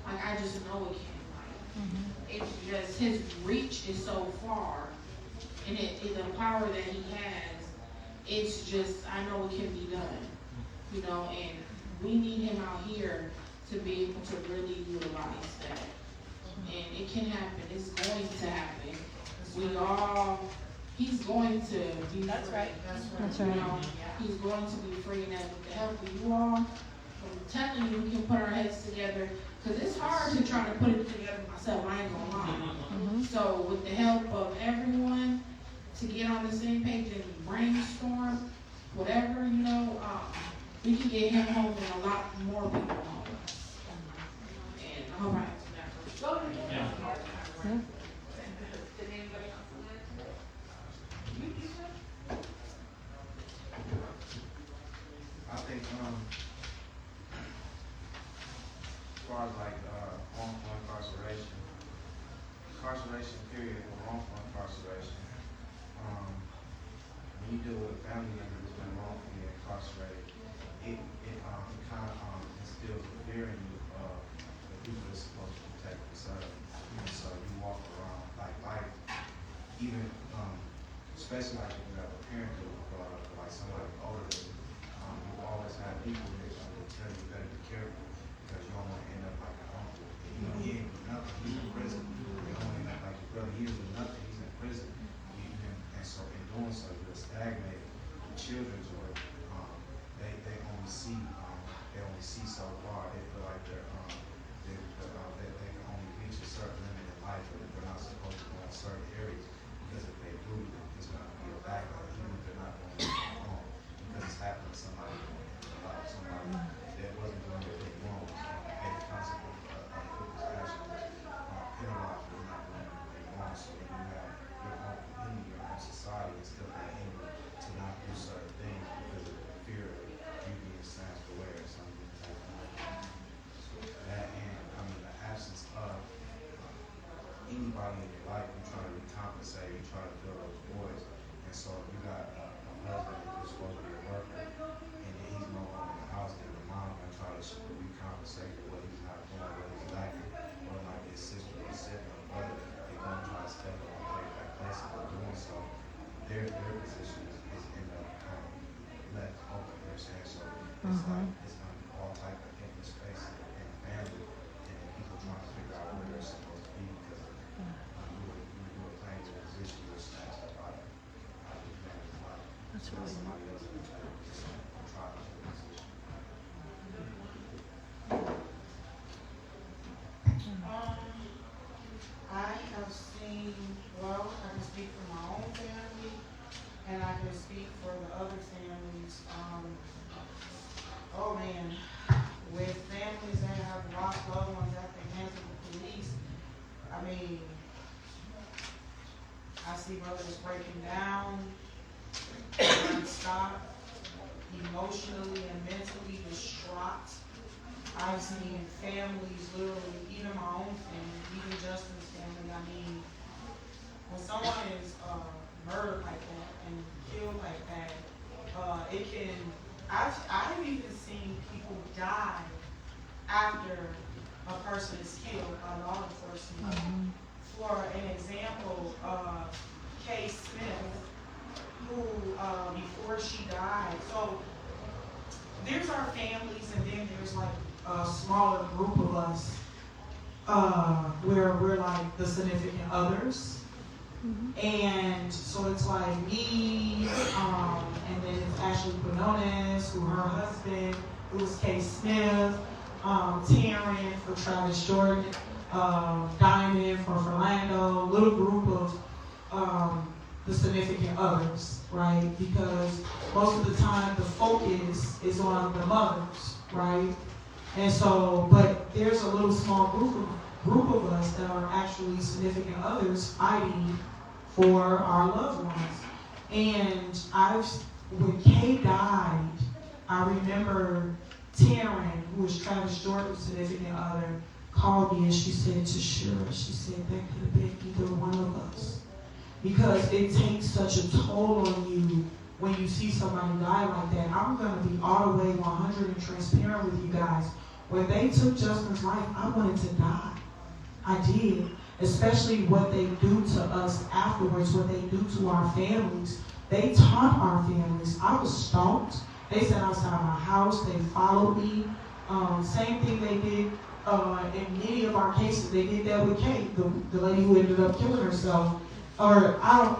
Like, I just know it can. It's just his reach is so far, and the power that he has, it's just, I know it can be done, and we need him out here to be able to really utilize that. And it can happen. It's going to happen. He's going to be free. That's right. He's going to be free, and with the help of you all, I'm telling you, we can put our heads together, because it's hard to try to put it together myself, I ain't gonna lie. So with the help of everyone, to get on the same page and brainstorm, whatever, we can get him home and a lot more people home. And I hope I answered that question. Go ahead. I think, as far as like, wrongful incarceration period, or wrongful incarceration, when you deal with a family member who's been wrongfully incarcerated, it kind of instills a fear in you of the people that's supposed to protect and serve. And so you walk around like even, especially like if you have a parent who brought up, like somebody older than you, you always have people that tell you better be careful because you don't want to end up like your uncle. You know, he ain't doing nothing, he's in prison. You don't want to end up like your brother, he ain't doing nothing, he's in prison. And so in doing so, you're stagnating. Children's work, they only see so far. They feel like they can only reach a certain limit in life, but they're not supposed to go in certain areas because if they do, it's going to be a backlash, even if they're not going to do it wrong, because it's happening to somebody that wasn't doing anything wrong, pay the consequence of people's actions, penalized for not doing anything wrong. So when you have your own community, your own society, it's still that enemy to not do certain things because of the fear of you being snatched away or something like that. So that, and I mean the absence of anybody in your life, you try to recompensate, you try to fill those voids. And so if you got a husband who's supposed to be a worker and then he's no longer in the house, then the mom can try to recompensate for what he's not doing, what he's lacking, or like his sister or sibling or brother, they're going to try to step up and take that place. And by doing so, their position is end up left open. You know what I'm saying? So it's like it's going to be all type of empty space in the family, and then people trying to figure out where they're supposed to be because you were playing to a position you were snatched up out of your family's life. That's really somebody else in the family try to do a position. I have seen, well, I can speak for my own family, and I can speak for the other families. Oh man, with families that have lost loved ones at the hands of the police, I mean, I see brothers breaking down, non-stop, emotionally and mentally distraught. I've seen families literally, even my own family, even Justin's family. I mean, when someone is murdered like that and killed like that, it can. I've even seen people die after a person is killed by law enforcement. For an example, Kay Smith, who before she died, so there's our families, and then there's like a smaller group of us where we're like the significant others. And so it's like me, and then it's Ashley Quinones, who her husband, who was Kay Smith, Taryn for Travis Jordan, Diamond for Orlando, little group of the significant others, right? Because most of the time the focus is on the mothers, right? And so, but there's a little small group of us that are actually significant others fighting for our loved ones. And when Kay died, I remember Taryn, who was Travis Jordan's significant other, called me and she said to Shira, she said, that could have been either one of us. Because it takes such a toll on you when you see somebody die like that. I'm going to be all the way 100 and transparent with you guys. When they took Justin's life, I wanted to die. I did. Especially what they do to us afterwards, what they do to our families. They taunt our families. I was stalked. They sat outside my house. They followed me. Same thing they did in many of our cases. They did that with Kate, the lady who ended up killing herself. Or I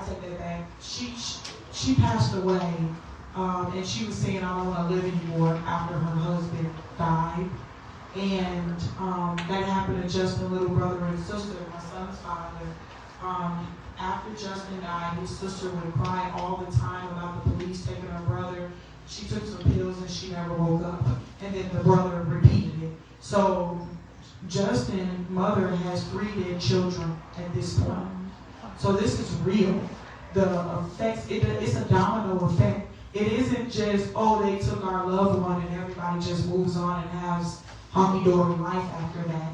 take that back. She passed away, and she was saying, I don't want to live anymore after her husband died. And that happened to Justin's little brother and sister, my son's father. After Justin died, his sister would cry all the time about the police taking her brother. She took some pills and she never woke up. And then the brother repeated it. So Justin's mother has 3 dead children at this point. So this is real. The effects, it's a domino effect. It isn't just, oh, they took our loved one and everybody just moves on and has hunky-dory life after that.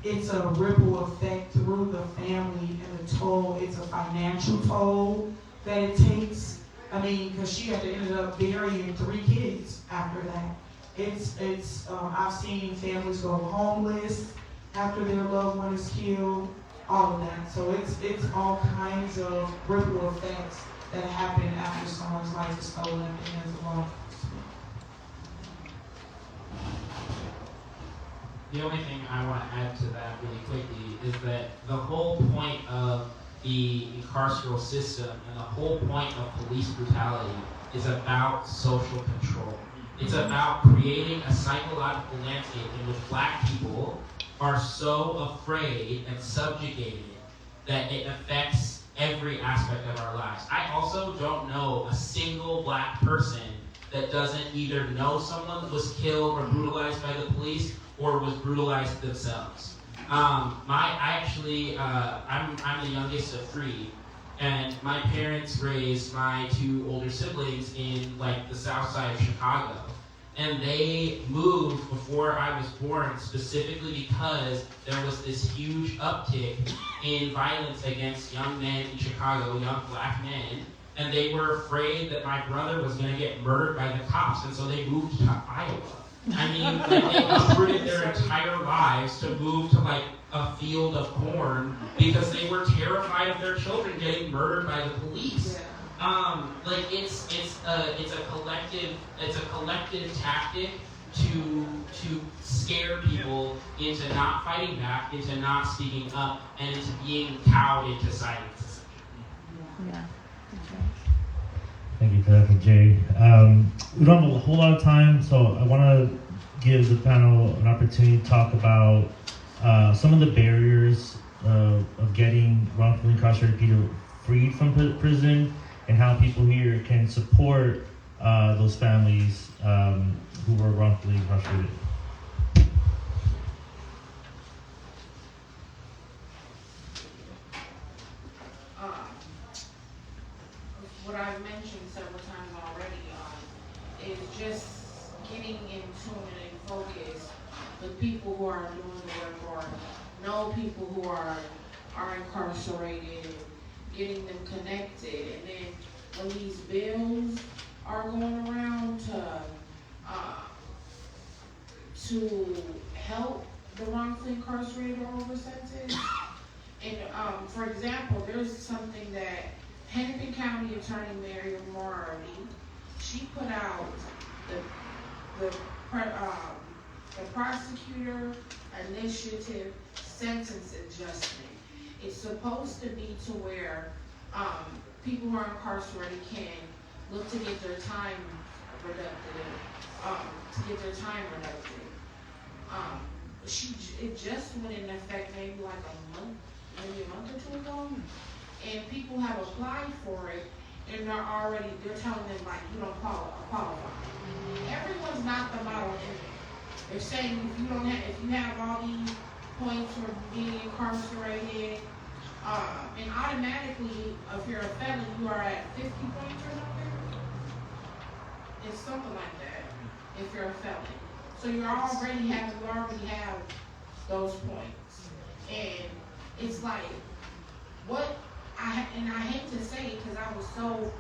It's a ripple effect through the family and the toll. It's a financial toll that it takes. I mean, because she had to end up burying 3 kids after that. I've seen families go homeless after their loved one is killed, all of that. So it's all kinds of ripple effects that happen after someone's life is stolen at the hands of law enforcement. The only thing I want to add to that really quickly is that the whole point of the carceral system and the whole point of police brutality is about social control. It's about creating a psychological landscape in which black people are so afraid and subjugated that it affects every aspect of our lives. I also don't know a single black person that doesn't either know someone that was killed or brutalized by the police or was brutalized themselves. I'm the youngest of 3, and my parents raised my 2 older siblings in like the south side of Chicago. And they moved before I was born specifically because there was this huge uptick in violence against young men in Chicago, young black men, and they were afraid that my brother was going to get murdered by the cops, and so they moved to Iowa. I mean, like, they uprooted their entire lives to move to like a field of corn because they were terrified of their children getting murdered by the police. It's a collective tactic to scare people into not fighting back, into not speaking up, and into being cowed into silence. Yeah. Thank you for that, Jay. We don't have a whole lot of time, so I want to give the panel an opportunity to talk about some of the barriers of getting wrongfully incarcerated people freed from prison, and how people here can support those families who were wrongfully incarcerated. What I've mentioned several times already is just getting in tune and in focus with people who are doing the work or know people who are incarcerated, getting them connected, and then when these bills are going around to help the wrongfully incarcerated or over-sentenced. And for example, there's something that Hennepin County Attorney Mary Morardi, she put out the prosecutor initiative sentence adjustment. It's supposed to be to where people who are incarcerated can look to get their time reducted. It just went in effect maybe like a month or 2 ago, and people have applied for it, and they're telling them like you don't qualify. Everyone's not the model image. They're saying if you have all these points for being incarcerated, and automatically if you're a felon you are at 50 points or something. It's something like that if you're a felon. So you already have those points. And it's like, I hate to say it because I was so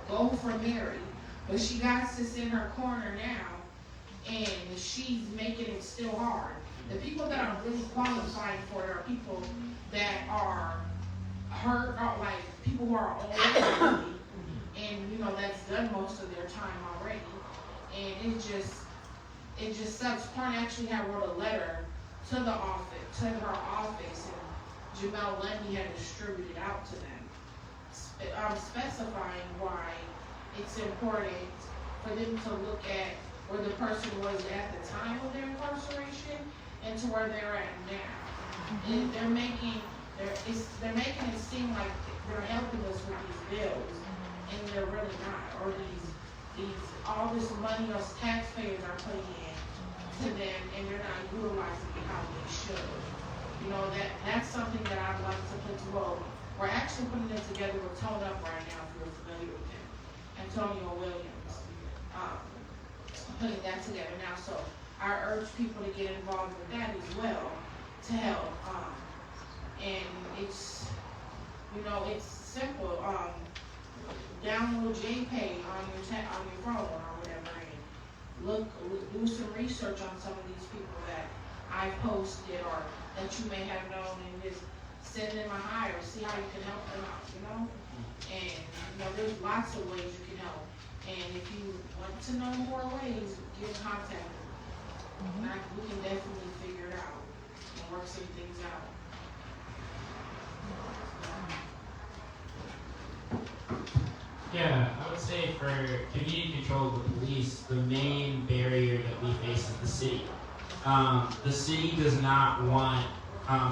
go for Mary, but she got us in her corner now, and she's making it still hard. The people that are really qualified for it are people that are hurt, or like people who are old, and that's done most of their time already. And it just sucks. Corn actually wrote a letter to her office, and Jamel Lundy had distributed out to them, specifying why it's important for them to look at where the person was at the time of their incarceration and to where they're at now. And they're making they're making it seem like they're helping us with these bills, and they're really not. Or all this money us taxpayers are putting in to them, and they're not utilizing it how they should. You know, that's something that I'd like to put to vote. We're actually putting it together with Tone Up right now, if you're familiar with him. Antonio Williams, putting that together now. So I urge people to get involved with that as well to help. And it's, you know, it's simple. Download JPay on your phone or whatever, and do some research on some of these people that I posted or that you may have known, and just send them a hi or see how you can help them out, you know? And, you know, there's lots of ways you can help. And if you want to know more ways, get in contact with me. We can definitely figure it out and work some things out. Yeah, I would say for community control of the police, the main barrier that we face is the city. The city does not want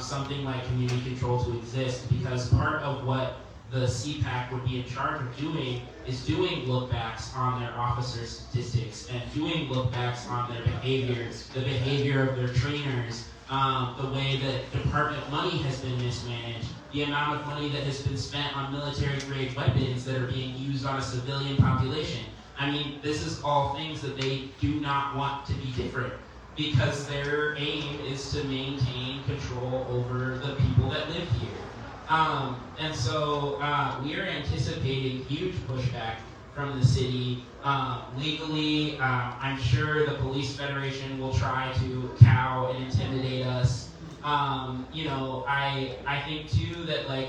something like community control to exist, because part of what the CPAC would be in charge of doing is doing lookbacks on their officer statistics and doing lookbacks on their behavior, the behavior of their trainers, the way that department money has been mismanaged, the amount of money that has been spent on military-grade weapons that are being used on a civilian population. I mean, this is all things that they do not want to be different, because their aim is to maintain control over the people that live here. And so we are anticipating huge pushback from the city. Legally, I'm sure the Police Federation will try to cow and intimidate us. You know, I think too that like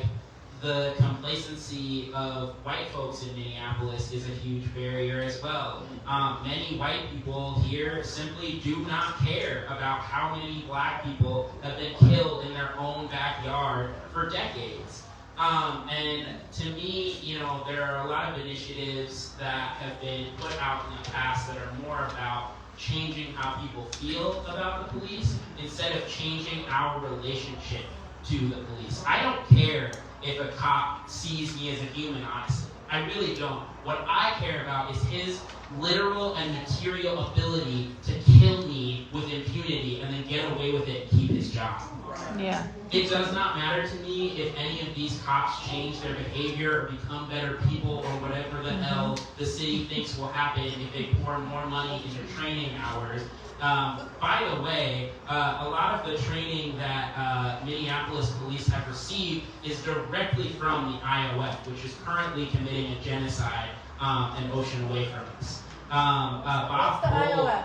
the complacency of white folks in Minneapolis is a huge barrier as well. Many white people here simply do not care about how many black people have been killed in their own backyard for decades. And to me, you know, there are a lot of initiatives that have been put out in the past that are more about changing how people feel about the police instead of changing our relationship to the police. I don't care if a cop sees me as a human, honestly. I really don't. What I care about is his literal and material ability to kill me with impunity and then get away with it and keep his job. Yeah. It does not matter to me if any of these cops change their behavior or become better people or whatever the hell the city thinks will happen if they pour more money into training hours. By the way, a lot of the training that Minneapolis police have received is directly from the IOF, which is currently committing a genocide an ocean away from us. What's the IOF?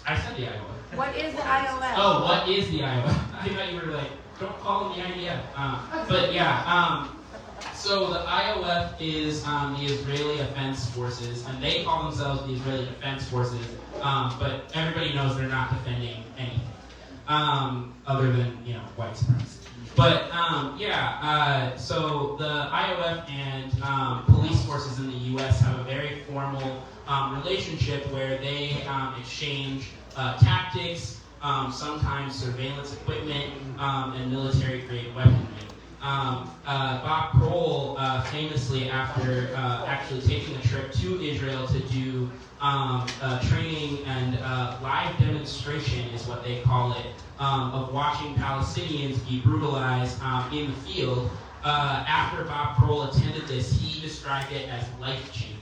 I said the IOF. What is the IOF? Oh, what is the IOF? I thought you were like, don't call them the IDF. But yeah, so the IOF is the Israeli Defense Forces, and they call themselves the Israeli Defense Forces, but everybody knows they're not defending anything, other than, you know, white supremacy. But so the IOF and police forces in the U.S. have a very formal relationship where they exchange tactics, sometimes surveillance equipment, and military-grade weaponry. Bob Kroll famously, after actually taking a trip to Israel to do training and live demonstration, is what they call it, of watching Palestinians be brutalized in the field. After Bob Kroll attended this, he described it as life-changing.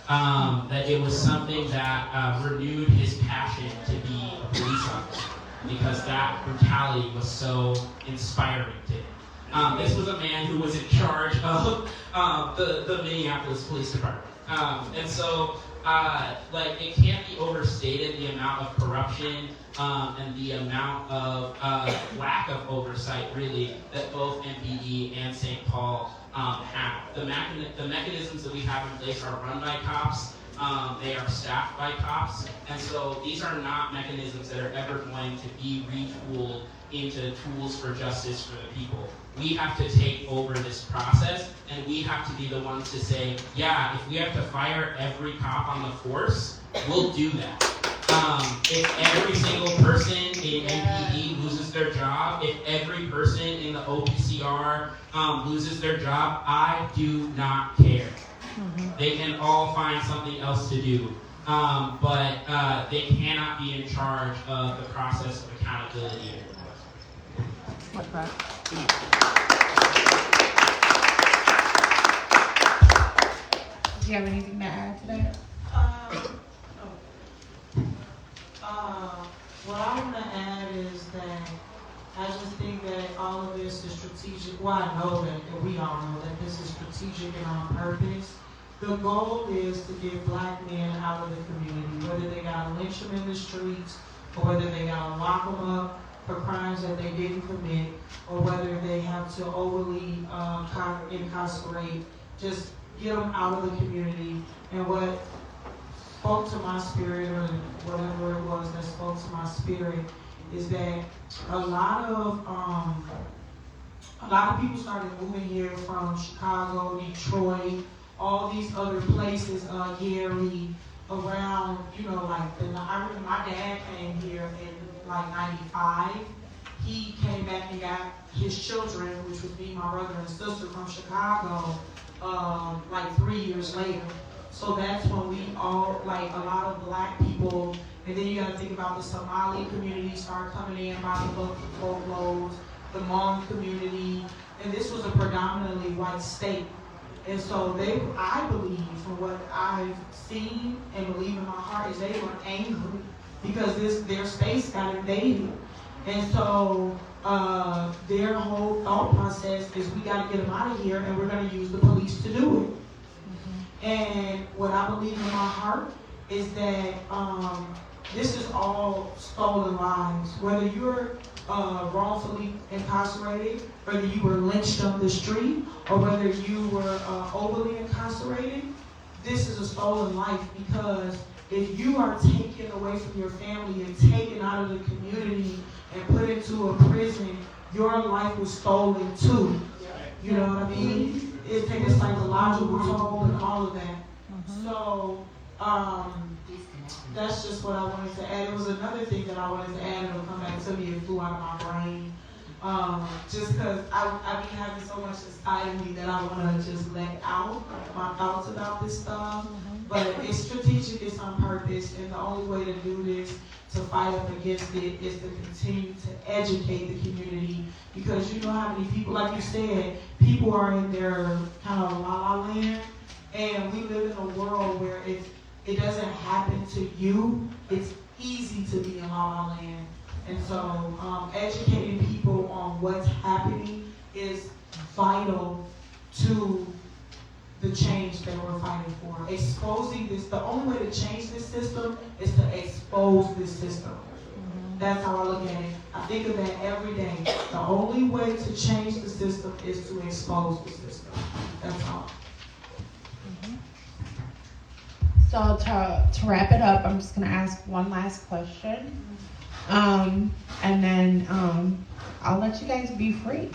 That it was something that renewed his passion to be a police officer, because that brutality was so inspiring to him. This was a man who was in charge of the Minneapolis Police Department. And so, like, it can't be overstated the amount of corruption and the amount of lack of oversight, really, that both MPD and St. Paul have. The mechanisms that we have in place are run by cops. They are staffed by cops. And so these are not mechanisms that are ever going to be retooled into tools for justice for the people. We have to take over this process, and we have to be the ones to say, yeah, if we have to fire every cop on the force, we'll do that. If every single person in MPD loses their job, if every person in the OPCR loses their job, I do not care. They can all find something else to do. But they cannot be in charge of the process of accountability. What's that? Do you have anything to add to that? What I want to add is that I just think that all of this is strategic. Well, I know that we all know that this is strategic and on purpose. The goal is to get black men out of the community, whether they got to lynch them in the streets, or whether they got to lock them up for crimes that they didn't commit, or whether they have to overly incarcerate, just get them out of the community. And what spoke to my spirit, or whatever it was that spoke to my spirit, is that a lot of people started moving here from Chicago, Detroit, all these other places, Gary, around, like I remember my dad came here in like 95. He came back and got his children, which would be my brother and sister, from Chicago, like 3 years later. So that's when we all, like a lot of black people, and then you got to think about the Somali community start coming in by the boatloads, the Hmong community, and this was a predominantly white state. And so I believe, from what I've seen and believe in my heart, is they were angry because their space got invaded. And so their whole thought process is, we got to get them out of here, and we're going to use the police to do it. And what I believe in my heart is that this is all stolen lives. Whether you're wrongfully incarcerated, whether you were lynched on the street, or whether you were overly incarcerated, this is a stolen life, because if you are taken away from your family and taken out of the community and put into a prison, your life was stolen too. You know what I mean? It takes a psychological toll and all of that. So that's just what I wanted to add. It was another thing that I wanted to add, and it'll come back to me. It flew out of my brain. Just because I've been having so much inside of me that I want to just let out my thoughts about this stuff. But it's strategic, it's on purpose, and the only way to do this, to fight up against it, is to continue to educate the community. Because you know how many people, like you said, people are in their kind of la-la land, and we live in a world where if it doesn't happen to you, it's easy to be in la-la land. And so educating people on what's happening is vital to the change that we're fighting for. Exposing this, the only way to change this system is to expose this system. That's how I look at it. I think of that every day. The only way to change the system is to expose the system. That's all. So to wrap it up, I'm just going to ask one last question. And then I'll let you guys be free.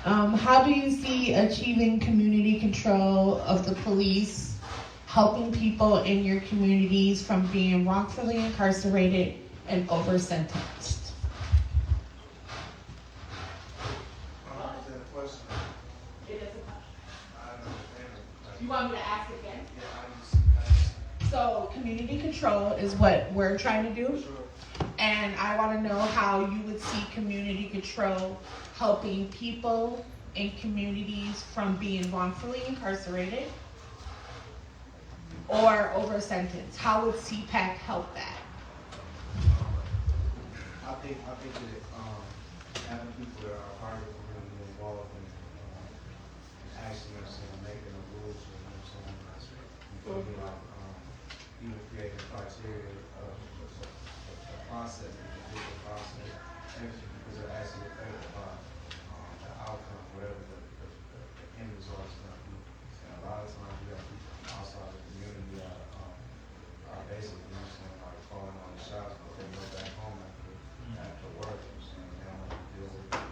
How do you see achieving community control of the police, helping people in your communities from being wrongfully incarcerated and over-sentenced? You want me to ask again? So community control is what we're trying to do. And I want to know how you would see community control helping people in communities from being wrongfully incarcerated or over sentenced. How would CPAC help that? I think that having people that are part of the community involved in actually, making the rules, you know what I'm saying? You feel me? Like, even creating criteria of the process, the process, everything, because it actually affects the outcome, whatever the end result is going to be. And a lot of times we have people outside the community that are basically, you know what I'm saying, like calling on the shots, but they go back home after work, you know what I'm saying? They don't want to deal with the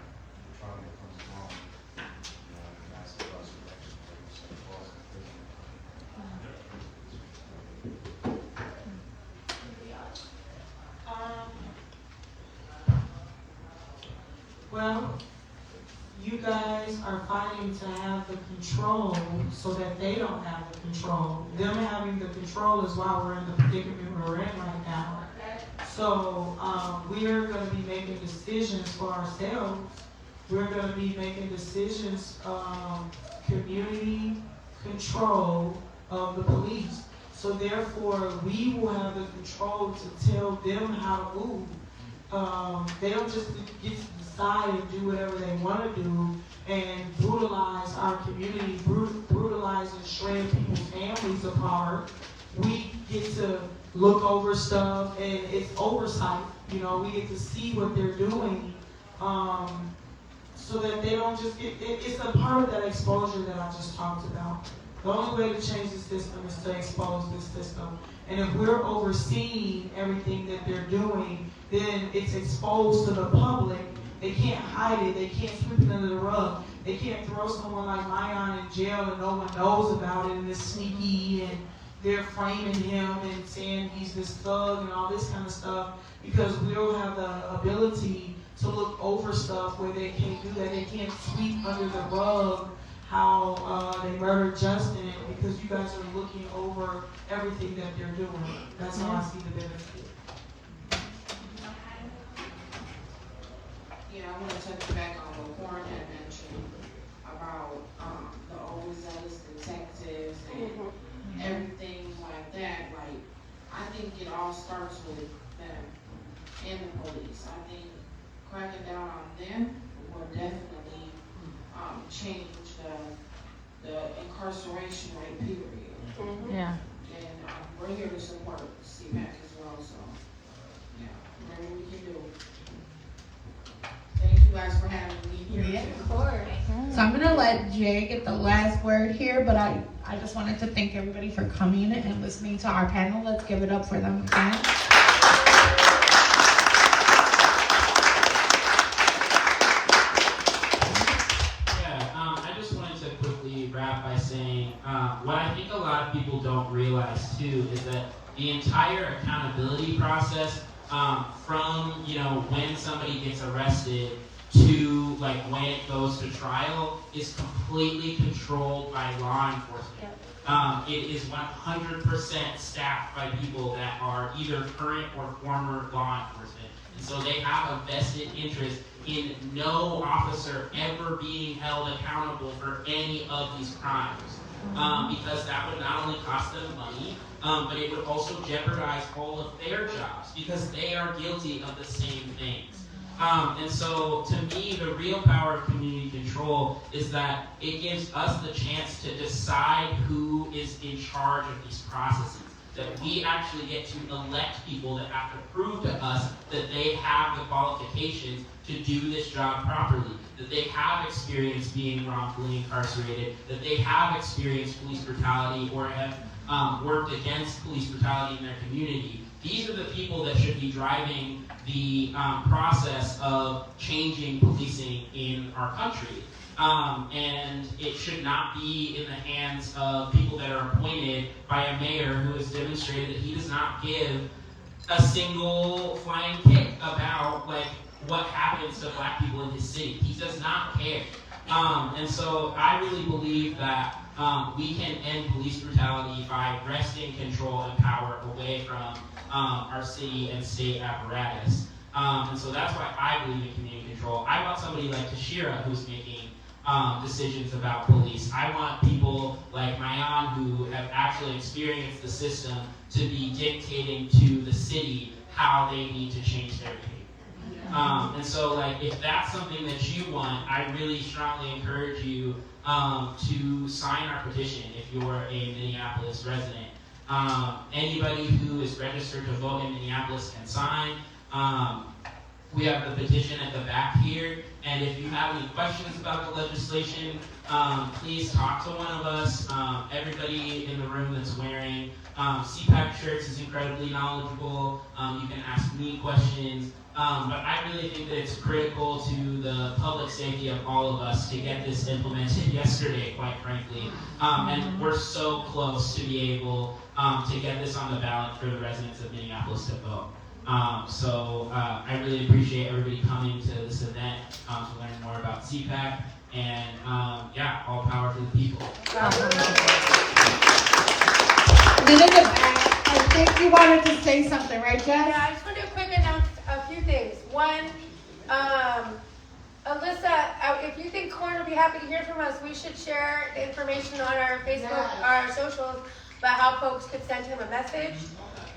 trauma that comes along with are fighting to have the control so that they don't have the control. Them having the control is why we're in the predicament we're in right now. So we're going to be making decisions for ourselves. We're going to be making decisions, community control of the police. So therefore, we will have the control to tell them how to move. They don't just get to decide and do whatever they want to do and brutalize our community, brutalize and shred people's families apart. We get to look over stuff, and it's oversight. You know, we get to see what they're doing, so that they don't just get. It's a part of that exposure that I just talked about. The only way to change the system is to expose this system. And if we're overseeing everything that they're doing, then it's exposed to the public. They can't hide it. They can't sweep it under the rug. They can't throw someone like Mayan in jail and no one knows about it and it's sneaky and they're framing him and saying he's this thug and all this kind of stuff, because we don't have the ability to look over stuff where they can't do that. They can't sweep under the rug how they murdered Justin, because you guys are looking over everything that they're doing. That's how I see the benefit. Yeah, I want to touch back on what Warren had mentioned about the overzealous detectives and everything like that. Like, I think it all starts with them and the police. I think cracking down on them will definitely change the incarceration rate, period. Yeah. And we're here to support CPAC as well, so yeah, whatever we can do. Thank you guys for having me here. Yeah, of course. So I'm gonna let Jay get the last word here, but I just wanted to thank everybody for coming and listening to our panel. Let's give it up for them again. I just wanted to quickly wrap by saying what I think a lot of people don't realize too is that the entire accountability process, from when somebody gets arrested to like when it goes to trial, is completely controlled by law enforcement. It is 100% staffed by people that are either current or former law enforcement. And so they have a vested interest in no officer ever being held accountable for any of these crimes. Because that would not only cost them money, but it would also jeopardize all of their jobs because they are guilty of the same things. And so, to me, the real power of community control is that it gives us the chance to decide who is in charge of these processes. That we actually get to elect people that have to prove to us that they have the qualifications to do this job properly, that they have experience being wrongfully incarcerated, that they have experienced police brutality or have worked against police brutality in their community. These are the people that should be driving the process of changing policing in our country. And it should not be in the hands of people that are appointed by a mayor who has demonstrated that he does not give a single flying kick about what happens to black people in his city. He does not care. And so I really believe that we can end police brutality by wresting control and power away from our city and state apparatus. And so that's why I believe in community control. I want somebody like Tashira who's making decisions about police. I want people like Mayan who have actually experienced the system to be dictating to the city how they need to change their behavior. And so, if that's something that you want, I really strongly encourage you to sign our petition if you're a Minneapolis resident. Anybody who is registered to vote in Minneapolis can sign. We have the petition at the back here, and if you have any questions about the legislation, please talk to one of us. Everybody in the room that's wearing CPAC shirts is incredibly knowledgeable. You can ask me questions, but I really think that it's critical to the public safety of all of us to get this implemented yesterday, quite frankly. And we're so close to be able to get this on the ballot for the residents of Minneapolis to vote. So I really appreciate everybody coming to this event to learn more about CPAC. And yeah, all power to the people. Linda, I think you wanted to say something, right, Jess? Yeah, I just want to quick announce a few things. One, Alyssa, if you think Corn will be happy to hear from us, we should share the information on our Facebook, our socials, about how folks could send him a message.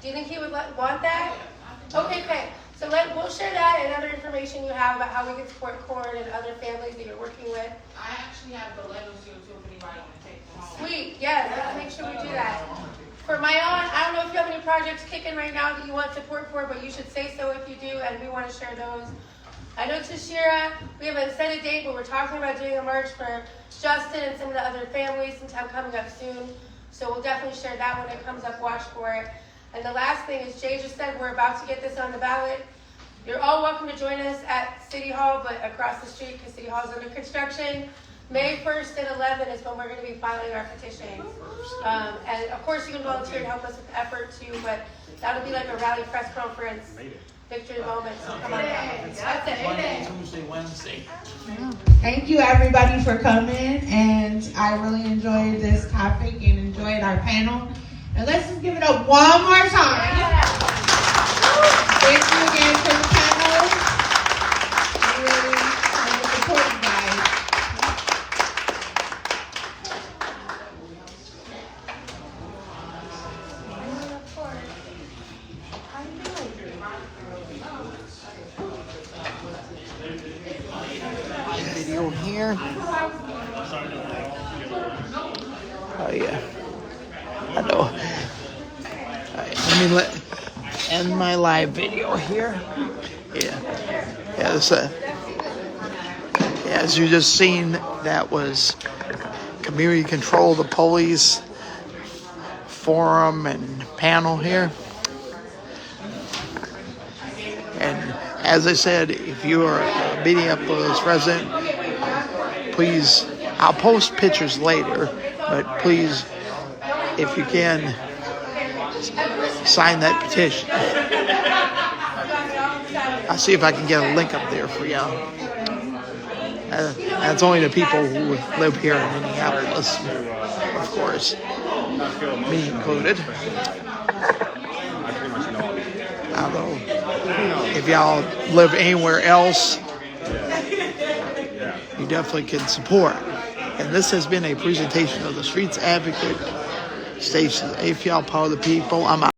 Do you think he would want that? Okay. So we'll share that and other information you have about how we can support Corn and other families that you're working with. I actually have the letters here too if anybody want to take them home. Sweet, yeah, let's make sure we do that. For my own, I don't know if you have any projects kicking right now that you want support for, but you should say so if you do, and we want to share those. I know Tashira, we haven't set a date, but we're talking about doing a march for Justin and some of the other families sometime coming up soon. So we'll definitely share that when it comes up, watch for it. And the last thing is, Jay just said we're about to get this on the ballot. You're all welcome to join us at City Hall, but across the street, because City Hall is under construction. May 1st and 11 is when we're going to be filing our petition. And of course, you can volunteer to help us with the effort too, but that'll be like a rally press conference, victory moment. So come on down. That's it. Monday, Tuesday, Wednesday. Thank you, everybody, for coming. And I really enjoyed this topic and enjoyed our panel. And let's just give it up one more time. Thank you again for the panel. Really support you guys. Video here. Oh yeah. I know. Alright, let me end my live video here. As you just seen, that was community control of the police forum and panel here. And as I said, if you are a Minneapolis resident, please, I'll post pictures later, but please, if you can, sign that petition. I'll see if I can get a link up there for you. That's only the people who live here in Minneapolis, of course, me included. Although, if y'all live anywhere else, you definitely can support. And this has been a presentation of the Streets Advocate Station. If y'all power the people, I'm out.